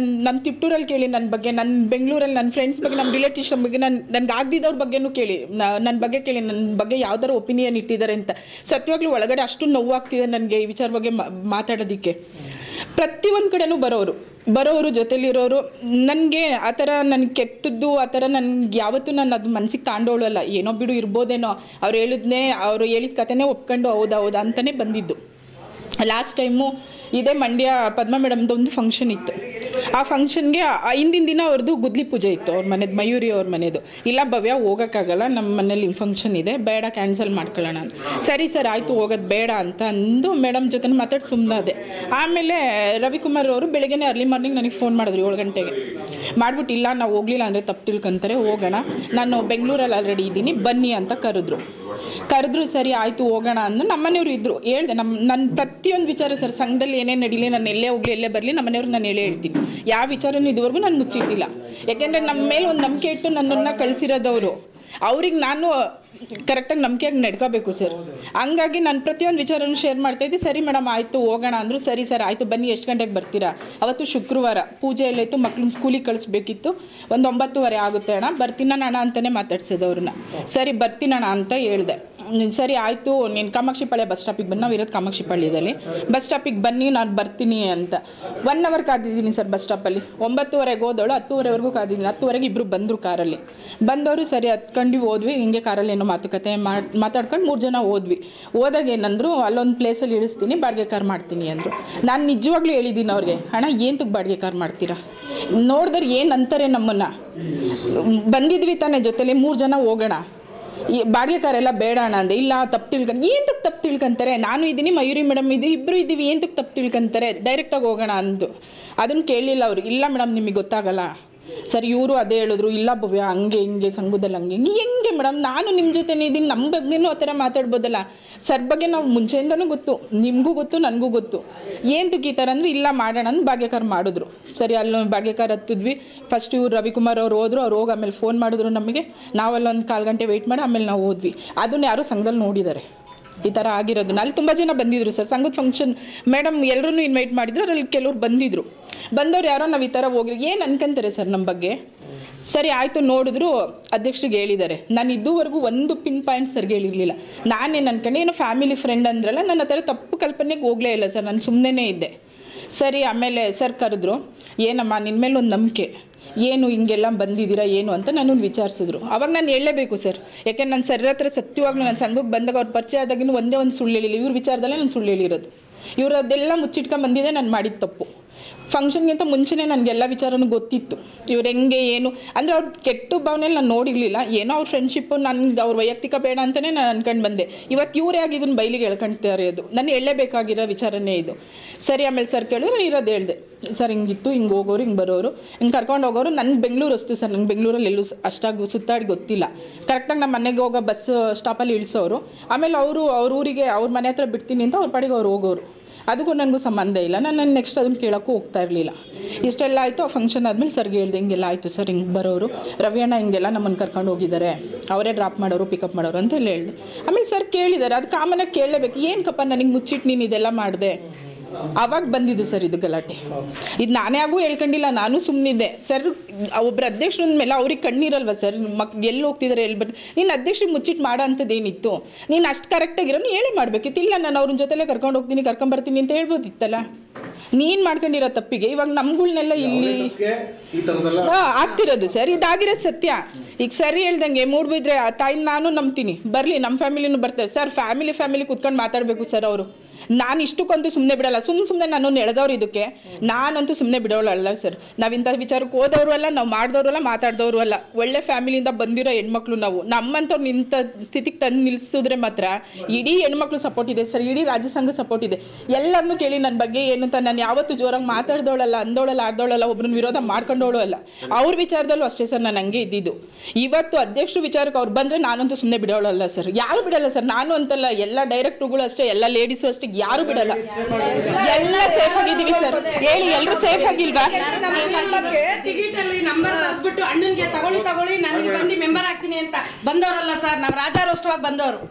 ನಮ್ಮ ತಿಪ್ಟೂರಲ್ಲಿ ಕೇಳಿ ನನ್ನ ಬಗ್ಗೆ, ನನ್ನ ಬೆಂಗಳೂರಲ್ಲಿ ನನ್ನ ಫ್ರೆಂಡ್ಸ್ ಬಗ್ಗೆ, ನಮ್ಮ ರಿಲೇಟಿವ್ಸ್ ಬಗ್ಗೆ, ನನಗೆ ಆಗದಿದ್ದವ್ರ ಬಗ್ಗೆನೂ ಕೇಳಿ, ನನ್ನ ಬಗ್ಗೆ ಕೇಳಿ, ನನ್ನ ಬಗ್ಗೆ ಯಾವ ಥರ ಒಪಿನಿಯನ್ ಇಟ್ಟಿದ್ದಾರೆ ಅಂತ. ಸತ್ಯವಾಗ್ಲೂ ಒಳಗಡೆ ಅಷ್ಟು ನೋವಾಗ್ತಿದೆ ನನಗೆ ಈ ವಿಚಾರ ಬಗ್ಗೆ ಮಾತಾಡೋದಕ್ಕೆ. ಪ್ರತಿಯೊಂದು ಕಡೆನೂ ಬರೋರು ಜೊತೆಲಿರೋರು ನನಗೆ ಆ ಥರ ನನಗೆ ಕೆಟ್ಟದ್ದು ಆ ಥರ ನನಗೆ ಯಾವತ್ತೂ ನಾನು ಅದು ಮನಸ್ಸಿಗೆ ತಾಂಡೋಳಲ್ಲ. ಏನೋ ಬಿಡು ಇರ್ಬೋದೇನೋ, ಅವ್ರು ಹೇಳಿದ ಕಥೆನೇ ಒಪ್ಕೊಂಡು ಹೌದಾ ಅಂತಲೇ ಬಂದಿದ್ದು. ಲಾಸ್ಟ್ ಟೈಮು ಇದೇ ಮಂಡ್ಯ ಪದ್ಮ ಮೇಡಮ್ದು ಒಂದು ಫಂಕ್ಷನ್ ಇತ್ತು. ಆ ಫಂಕ್ಷನ್ಗೆ ಹಿಂದಿನ ದಿನ ಅವ್ರದ್ದು ಗುದ್ಲಿ ಪೂಜೆ ಇತ್ತು, ಅವ್ರ ಮನೆದು, ಮಯೂರಿ ಅವ್ರ ಮನೆಯದು. ಇಲ್ಲ ಭವ್ಯ ಹೋಗೋಕ್ಕಾಗಲ್ಲ, ನಮ್ಮ ಮನೇಲಿ ಫಂಕ್ಷನ್ ಇದೆ, ಬೇಡ ಕ್ಯಾನ್ಸಲ್ ಮಾಡ್ಕೊಳ್ಳೋಣ ಅಂತ. ಸರಿ ಸರ್ ಆಯಿತು ಹೋಗೋದು ಬೇಡ ಅಂತ ಅಂದು ಮೇಡಮ್ ಜೊತೆ ಮಾತಾಡಿ ಸುಮ್ಮನಾದೆ. ಆಮೇಲೆ ರವಿಕುಮಾರ್ ಅವರು ಬೆಳಗ್ಗೆನೇ ಅರ್ಲಿ ಮಾರ್ನಿಂಗ್ ನನಗೆ ಫೋನ್ ಮಾಡಿದ್ರು 7 ಗಂಟೆಗೆ. ಮಾಡಿಬಿಟ್ಟು ಇಲ್ಲ ನಾವು ಹೋಗಲಿಲ್ಲ ಅಂದರೆ ತಪ್ಪು ತಿಳ್ಕೊಂತಾರೆ, ಹೋಗೋಣ, ನಾನು ಬೆಂಗಳೂರಲ್ಲಿ ಆಲ್ರೆಡಿ ಇದ್ದೀನಿ ಬನ್ನಿ ಅಂತ ಕರೆದ್ರು. ಸರಿ ಆಯಿತು ಹೋಗೋಣ ಅಂದು ನಮ್ಮನೆಯವರು ಇದ್ದರು. ಹೇಳ್ದೆ ನನ್ನ ಪ್ರತಿಯೊಂದು ವಿಚಾರ ಸರ್, ಸಂಘದಲ್ಲಿ ಏನೇನು ನಡೀಲಿ, ನಾನು ಎಲ್ಲೇ ಹೋಗಲಿ ಎಲ್ಲೇ ಬರಲಿ ನಮ್ಮನೆಯವ್ರಿಗೆ ನಾನು ಹೇಳ್ತೀನಿ. ಯಾವ ವಿಚಾರನೂ ಇದುವರೆಗೂ ನಾನು ಮುಚ್ಚಿಟ್ಟಿಲ್ಲ. ಯಾಕೆಂದರೆ ನಮ್ಮ ಮೇಲೆ ಒಂದು ನಂಬಿಕೆ ಇಟ್ಟು ನನ್ನನ್ನು ಕಳಿಸಿರೋದವರು, ಅವ್ರಿಗೆ ನಾನು ಕರೆಕ್ಟಾಗಿ ನಂಬಿಕೆಯಾಗಿ ನಡ್ಕೋಬೇಕು ಸರ್. ಹಂಗಾಗಿ ನಾನು ಪ್ರತಿಯೊಂದು ವಿಚಾರನೂ ಶೇರ್ ಮಾಡ್ತಾಯಿದ್ದೆ. ಸರಿ ಮೇಡಮ್ ಆಯಿತು ಹೋಗೋಣ ಅಂದರು. ಸರಿ ಸರ್ ಆಯಿತು ಬನ್ನಿ, ಎಷ್ಟು ಗಂಟೆಗೆ ಬರ್ತೀರಾ? ಅವತ್ತು ಶುಕ್ರವಾರ ಪೂಜೆ ಎಲ್ಲ ಇತ್ತು, ಮಕ್ಳನ್ನ ಸ್ಕೂಲಿಗೆ ಕಳಿಸ್ಬೇಕಿತ್ತು. ಒಂದು 9:30 ಆಗುತ್ತೆ ಅಣ್ಣ, ಬರ್ತೀನಣ್ಣ ಅಂತಲೇ ಮಾತಾಡ್ಸಿದ್ದು ಅವ್ರನ್ನ. ಸರಿ ಬರ್ತೀನಣ್ಣ ಅಂತ ಹೇಳಿದೆ. ಸರಿ ಆಯಿತು ನೀನು ಕಾಮಾಕ್ಷಿಪಾಳ್ಯ ಬಸ್ ಸ್ಟಾಪಿಗೆ ಬನ್ನಿ, ನಾವು ಇರೋದು ಕಾಮಾಕ್ಷಿಪಾಳ್ಯದಲ್ಲಿ, ಬಸ್ ಸ್ಟಾಪಿಗೆ ಬನ್ನಿ ನಾನು ಬರ್ತೀನಿ ಅಂತ 1 ಅವರ್ ಕಾದಿದ್ದೀನಿ ಸರ್ ಬಸ್ ಸ್ಟಾಪಲ್ಲಿ. 9:30 ಹೋದವಳು 10:30ವರೆಗೂ ಕಾದಿದ್ದೀನಿ. 10:30ಗೆ ಇಬ್ಬರು ಬಂದರು ಕಾರಲ್ಲಿ. ಬಂದವರು ಸರಿ ಹತ್ಕೊಂಡು ಹೋದ್ವಿ. ಹಿಂಗೆ ಕಾರಲ್ಲಿ ಏನೋ ಮಾತುಕತೆ ಮಾತಾಡ್ಕೊಂಡು 3 ಜನ ಹೋದಾಗ ಏನಂದ್ರು, ಅಲ್ಲೊಂದು ಪ್ಲೇಸಲ್ಲಿ ಇಳಿಸ್ತೀನಿ, ಬಾಡಿಗೆ ಕಾರ್ ಮಾಡ್ತೀನಿ ಅಂದರು. ನಾನು ನಿಜವಾಗ್ಲೂ ಹೇಳಿದ್ದೀನಿ ಅವ್ರಿಗೆ, ಅಣ್ಣ ಏನಕ್ಕೆ ಬಾಡಿಗೆ ಕಾರ್ ಮಾಡ್ತೀರಾ? ನೋಡಿದ್ರೆ ಏನು ಅಂತಾರೆ ನಮ್ಮನ್ನು, ಬಂದಿದ್ವಿ ತಾನೇ ಜೊತೆಲಿ 3 ಜನ ಹೋಗೋಣ, ಈ ಬಾಡಿಗೆ ಕಾರೆಲ್ಲ ಬೇಡ ಅಣ್ಣ ಅಂದೆ. ಇಲ್ಲ ತಪ್ಪು ತಪ್ಪು ತಿಳ್ಕೊಂತಾರೆ, ನಾನು ಇದ್ದೀನಿ ಮಯೂರಿ ಮೇಡಮ್ ಇಬ್ಬರು ಇದ್ದೀವಿ, ಏನಕ್ಕೆ ತಪ್ಪು ತಿಳ್ಕೊಂತಾರೆ, ಡೈರೆಕ್ಟಾಗಿ ಹೋಗೋಣ ಅಂದು. ಅದನ್ನು ಕೇಳಲಿಲ್ಲ ಅವರು. ಇಲ್ಲ ಮೇಡಮ್ ನಿಮಗೆ ಗೊತ್ತಾಗಲ್ಲ. ಸರಿ ಇವರು ಅದೇ ಹೇಳಿದ್ರು, ಇಲ್ಲ ಭವ್ಯ ಹಂಗೆ ಹಿಂಗೆ ಸಂಘದಲ್ಲಿ ಹೆಂಗೆ ಮೇಡಮ್, ನಾನು ನಿಮ್ಮ ಜೊತೆನೇ ಇದ್ದೀನಿ, ನಮ್ಮ ಬಗ್ಗೆನೂ ಆ ಥರ ಮಾತಾಡ್ಬೋದಲ್ಲ. ಸರ್ ಬಗ್ಗೆ ನಾವು ಮುಂಚೆಯಿಂದನೂ ಗೊತ್ತು, ನಿಮಗೂ ಗೊತ್ತು ನನಗೂ ಗೊತ್ತು, ಏನಕ್ಕೆ ಈ ಥರ ಅಂದರೆ ಇಲ್ಲ ಮಾಡೋಣ ಅಂತ ಬಾಡಿಗೆ ಕಾರ್ ಮಾಡಿದ್ರು. ಸರಿ ಅಲ್ಲೊಂದು ಬಾಡಿಗೆ ಕಾರ್ ಹತ್ತಿದ್ವಿ. ಫಸ್ಟ್ ಇವ್ರು ರವಿಕುಮಾರ್ ಅವ್ರು ಹೋದ್ರು. ಅವ್ರು ಹೋಗಿ ಆಮೇಲೆ ಫೋನ್ ಮಾಡಿದ್ರು ನಮಗೆ. ನಾವಲ್ಲೊಂದು 1/4 ಗಂಟೆ ವೆಯ್ಟ್ ಮಾಡಿ ಆಮೇಲೆ ನಾವು ಹೋದ್ವಿ. ಅದನ್ನು ಯಾರೂ ಸಂಘದಲ್ಲಿ ನೋಡಿದ್ದಾರೆ ಈ ಥರ ಆಗಿರೋದು. ಅಲ್ಲಿ ತುಂಬ ಜನ ಬಂದಿದ್ರು ಸರ್, ಸಂಘದ ಫಂಕ್ಷನ್ ಮೇಡಮ್ ಎಲ್ಲರೂ ಇನ್ವೈಟ್ ಮಾಡಿದ್ರು. ಅದರಲ್ಲಿ ಕೆಲವ್ರು ಬಂದವ್ರು ಯಾರೋ ನಾವು ಈ ಥರ ಹೋಗಿ ಏನು ಅನ್ಕೊಂತಾರೆ ಸರ್ ನಮ್ಮ ಬಗ್ಗೆ. ಸರಿ ಆಯಿತು ನೋಡಿದ್ರು, ಅಧ್ಯಕ್ಷರಿಗೆ ಹೇಳಿದ್ದಾರೆ. ನಾನು ಇದುವರೆಗೂ ಒಂದು ಪಿನ್ ಪಾಯಿಂಟ್ ಸರ್ಗೆ ಹೇಳಿರಲಿಲ್ಲ. ನಾನೇನು ಅನ್ಕೊಂಡೆ, ಏನೋ ಫ್ಯಾಮಿಲಿ ಫ್ರೆಂಡ್ ಅಂದ್ರಲ್ಲ, ನನ್ನ ಆ ಥರ ತಪ್ಪು ಕಲ್ಪನೆಗೆ ಹೋಗಲೇ ಇಲ್ಲ ಸರ್, ನಾನು ಸುಮ್ಮನೆ ಇದ್ದೆ. ಸರಿ ಆಮೇಲೆ ಸರ್ ಕರೆದ್ರು, ಏನಮ್ಮ ನಿನ್ನ ಮೇಲೆ ಒಂದು ನಂಬಿಕೆ, ಏನು ಹಿಂಗೆಲ್ಲ ಬಂದಿದ್ದೀರಾ ಏನು ಅಂತ ನಾನು ವಿಚಾರಿಸಿದ್ರು. ಅವಾಗ ನಾನು ಹೇಳಲೇಬೇಕು ಸರ್, ಯಾಕೆಂದ್ರೆ ನಾನು ಸರ್ ಹತ್ರ ಸತ್ಯವಾಗ್ಲೂ ನಾನು ಸಂಘಕ್ಕೆ ಬಂದಾಗ ಅವ್ರು ಪರಿಚಯ ಆದಾಗಿನೂ ಒಂದೇ ಒಂದು ಸುಳ್ಳು ಹೇಳಿಲ್ಲ. ಇವ್ರ ವಿಚಾರದಲ್ಲೇ ನಾನು ಸುಳ್ಳು ಹೇಳಿರೋದು. ಇವರು ಅದೆಲ್ಲ ಮುಚ್ಚಿಟ್ಕೊಂಡು ಬಂದಿದೆ, ನಾನು ಮಾಡಿದ ತಪ್ಪು. ಫಂಕ್ಷನ್ಗಿಂತ ಮುಂಚೆನೇ ನನಗೆಲ್ಲ ವಿಚಾರನೂ ಗೊತ್ತಿತ್ತು, ಇವ್ರು ಹೆಂಗೆ ಏನು ಅಂದರೆ ಅವ್ರ ಕೆಟ್ಟ ಭಾವನೆಯಲ್ಲಿ ನಾನು ನೋಡಿರಲಿಲ್ಲ. ಏನೋ ಅವ್ರ ಫ್ರೆಂಡ್ಶಿಪ್ಪು ನನಗೆ ಅವ್ರ ವೈಯಕ್ತಿಕ ಬೇಡ ಅಂತಲೇ ನಾನು ಅನ್ಕೊಂಡು ಬಂದೆ. ಇವತ್ತು ಇವರೇ ಆಗಿದ್ದನ್ನು ಬಯಲಿಗೆ ಹೇಳ್ಕೊಳ್ತಾರೆ. ಅದು ನಾನು ಹೇಳಲೇಬೇಕಾಗಿರೋ ವಿಚಾರನೇ ಇದು. ಸರಿ ಆಮೇಲೆ ಸರ್ ಕೇಳಿದ್ರು, ನಾನು ಇರೋದು ಹೇಳಿದೆ. ಸರ್ ಹಿಂಗಿತ್ತು, ಹಿಂಗೆ ಹೋಗೋರು ಹಿಂಗೆ ಬರೋರು ಹಿಂಗೆ ಕರ್ಕೊಂಡು ಹೋಗೋರು. ನನಗೆ ಬೆಂಗಳೂರು ಅಷ್ಟು ಸರ್, ನಂಗೆ ಬೆಂಗಳೂರಲ್ಲಿ ಎಲ್ಲೂ ಅಷ್ಟಾಗಿ ಸುತ್ತಾಡಿ ಗೊತ್ತಿಲ್ಲ. ಕರೆಕ್ಟಾಗಿ ನಮ್ಮ ಮನೆಗೆ ಹೋಗೋ ಬಸ್ ಸ್ಟಾಪಲ್ಲಿ ಇಳಿಸೋರು. ಆಮೇಲೆ ಅವ್ರ ಊರಿಗೆ ಅವ್ರ ಮನೆ ಹತ್ರ ಬಿಡ್ತೀನಿ ಅಂತ ಅವ್ರ ಪಾಡಿಗೆ ಅವ್ರು ಹೋಗೋರು. ಅದಕ್ಕೂ ನನಗೂ ಸಂಬಂಧ ಇಲ್ಲ. ನಾನು ನೆಕ್ಸ್ಟ್ ಅದನ್ನು ಕೇಳೋಕ್ಕೂ ಹೋಗ್ತಾ ಇರಲಿಲ್ಲ. ಇಷ್ಟೆಲ್ಲ ಆಯಿತು. ಆ ಫಂಕ್ಷನ್ ಆದಮೇಲೆ ಸರ್ಗೆ ಹೇಳಿದೆ, ಹಿಂಗೆಲ್ಲ ಆಯಿತು ಸರ್, ಹಿಂಗೆ ಬರೋರು ರವಿಯಣ್ಣ ಹಿಂಗೆಲ್ಲ ನಮ್ಮನ್ನು ಕರ್ಕೊಂಡು ಹೋಗಿದ್ದಾರೆ, ಅವರೇ ಡ್ರಾಪ್ ಮಾಡೋರು ಪಿಕಪ್ ಮಾಡೋರು ಅಂತೆಲ್ಲ ಹೇಳಿದೆ. ಆಮೇಲೆ ಸರ್ ಕೇಳಿದ್ದಾರೆ, ಅದು ಕಾಮನಾಗಿ ಕೇಳಲೇಬೇಕು, ಏನಕ್ಕಪ್ಪ ನನಗೆ ಮುಚ್ಚಿಟ್ಟು ನೀನು ಇದೆಲ್ಲ ಮಾಡಿದೆ. ಆವಾಗ ಬಂದಿದ್ದು ಸರ್ ಇದು ಗಲಾಟೆ. ಇದು ನಾನೇ ಆಗೂ ಹೇಳ್ಕೊಂಡಿಲ್ಲ, ನಾನು ಸುಮ್ಮನಿದ್ದೆ ಸರ್. ಒಬ್ಬರು ಅಧ್ಯಕ್ಷರ ಮೇಲೆ ಅವ್ರಿಗೆ ಕಣ್ಣೀರಲ್ವ ಸರ್, ಎಲ್ಲಿ ಹೋಗ್ತಿದ್ದಾರೆ ಎಲ್ಲಿ ಬರ್ತೀವಿ, ನೀನು ಅಧ್ಯಕ್ಷರಿಗೆ ಮುಚ್ಚಿಟ್ಟು ಮಾಡೋ ಅಂಥದ್ದೇನಿತ್ತು? ನೀನು ಅಷ್ಟು ಕರೆಕ್ಟಾಗಿರೋ ಹೇಳಿ ಮಾಡಬೇಕಿತ್ತು. ಇಲ್ಲ ನಾನು ಅವ್ರ ಜೊತೆಲೇ ಕರ್ಕೊಂಡು ಹೋಗ್ತೀನಿ ಕರ್ಕೊಂಬರ್ತೀನಿ ಅಂತ ಹೇಳ್ಬೋದಿತ್ತಲ್ಲ. ನೀನು ಮಾಡ್ಕೊಂಡಿರೋ ತಪ್ಪಿಗೆ ಇವಾಗ ನಮ್ಗಳ್ನೆಲ್ಲ ಇಲ್ಲಿ ಈ ಥರದೆಲ್ಲ ಆಗ್ತಿರೋದು ಸರ್, ಇದಾಗಿರೋದು ಸತ್ಯ. ಈಗ ಸರಿ ಹೇಳ್ದಂಗೆ ಮೂಡ್ಬಿದ್ರೆ ಆ ತಾಯಿನ ನಾನು ನಂಬ್ತೀನಿ, ಬರಲಿ ನಮ್ಮ ಫ್ಯಾಮಿಲಿನೂ ಬರ್ತಾರೆ ಸರ್. ಫ್ಯಾಮಿಲಿ ಕೂತ್ಕೊಂಡು ಮಾತಾಡಬೇಕು ಸರ್ ಅವರು. ನಾನು ಇಷ್ಟಕ್ಕಂತೂ ಸುಮ್ಮನೆ ಬಿಡಲ್ಲ, ಸುಮ್ಮನೆ ನಾನು ಎಳೆದವ್ರು ಇದಕ್ಕೆ ನಾನಂತೂ ಸುಮ್ಮನೆ ಬಿಡೋಳಲ್ಲ ಸರ್. ನಾವು ಇಂಥ ವಿಚಾರಕ್ಕೆ ಹೋದವರು ಅಲ್ಲ, ನಾವು ಮಾಡಿದವರು ಅಲ್ಲ, ಮಾತಾಡಿದವರು ಅಲ್ಲ. ಒಳ್ಳೆ ಫ್ಯಾಮಿಲಿಯಿಂದ ಬಂದಿರೋ ಹೆಣ್ಮಕ್ಳು ನಾವು. ನಮ್ಮಂಥವ್ರು ನಿಂತ ಸ್ಥಿತಿಗೆ ತಂದು ನಿಲ್ಲಿಸಿದ್ರೆ ಮಾತ್ರ ಇಡೀ ಹೆಣ್ಮಕ್ಳು ಸಪೋರ್ಟ್ ಇದೆ ಸರ್, ಇಡೀ ರಾಜ್ಯ ಸಂಘ ಸಪೋರ್ಟ್ ಇದೆ. ಎಲ್ಲರನ್ನೂ ಕೇಳಿ ನನ್ನ ಬಗ್ಗೆ ಏನು ಅಂತ. ನಾನು ಯಾವತ್ತೂ ಜೋರಾಗಿ ಮಾತಾಡ್ದವಳಲ್ಲ, ಅಂದವಳಲ್ಲ, ಆಡ್ದವಳಲ್ಲ, ಒಬ್ಬರನ್ನ ವಿರೋಧ ಮಾಡ್ಕೊಂಡವಳು ಅಲ್ಲ. ಅವ್ರ ವಿಚಾರದಲ್ಲೂ ಅಷ್ಟೇ ಸರ್, ನಾನು ಹಂಗೆ ಇದ್ದಿದ್ದು. ಇವತ್ತು ಅಧ್ಯಕ್ಷರು ವಿಚಾರಕ್ಕೆ ಅವ್ರು ಬಂದರೆ ನಾನಂತೂ ಸುಮ್ಮನೆ ಬಿಡೋಳಲ್ಲ ಸರ್, ಯಾರು ಬಿಡಲ್ಲ ಸರ್. ನಾನು ಅಂತಲ್ಲ, ಎಲ್ಲ ಡೈರೆಕ್ಟ್ರುಗಳು ಅಷ್ಟೇ, ಎಲ್ಲ ಲೇಡೀಸು ಅಷ್ಟೇ, ಯಾರು ಬಿಡಲ್ಲ. ಎಲ್ಲ ಸೇಫ್ ಆಗಿದ್ದೀವಿ ಸರ್. ಹೇಳಿ, ಎಲ್ಲರೂ ಸೇಫ್ ಆಗಿಲ್ವಾ? ಟಿಕೆಟ್ ಅಲ್ಲಿ ನಂಬರ್ ಬರ್ಬಿಟ್ಟು ಅಣ್ಣನ್ಗೆ ತಗೊಳ್ಳಿ ನಾನು ಬಂದು ಮೆಂಬರ್ ಆಗ್ತೀನಿ ಅಂತ ಬಂದವರಲ್ಲ ಸರ್, ನಾವು ರಾಜಾರೋಷ್ಟ್ರವಾಗಿ ಬಂದವರು.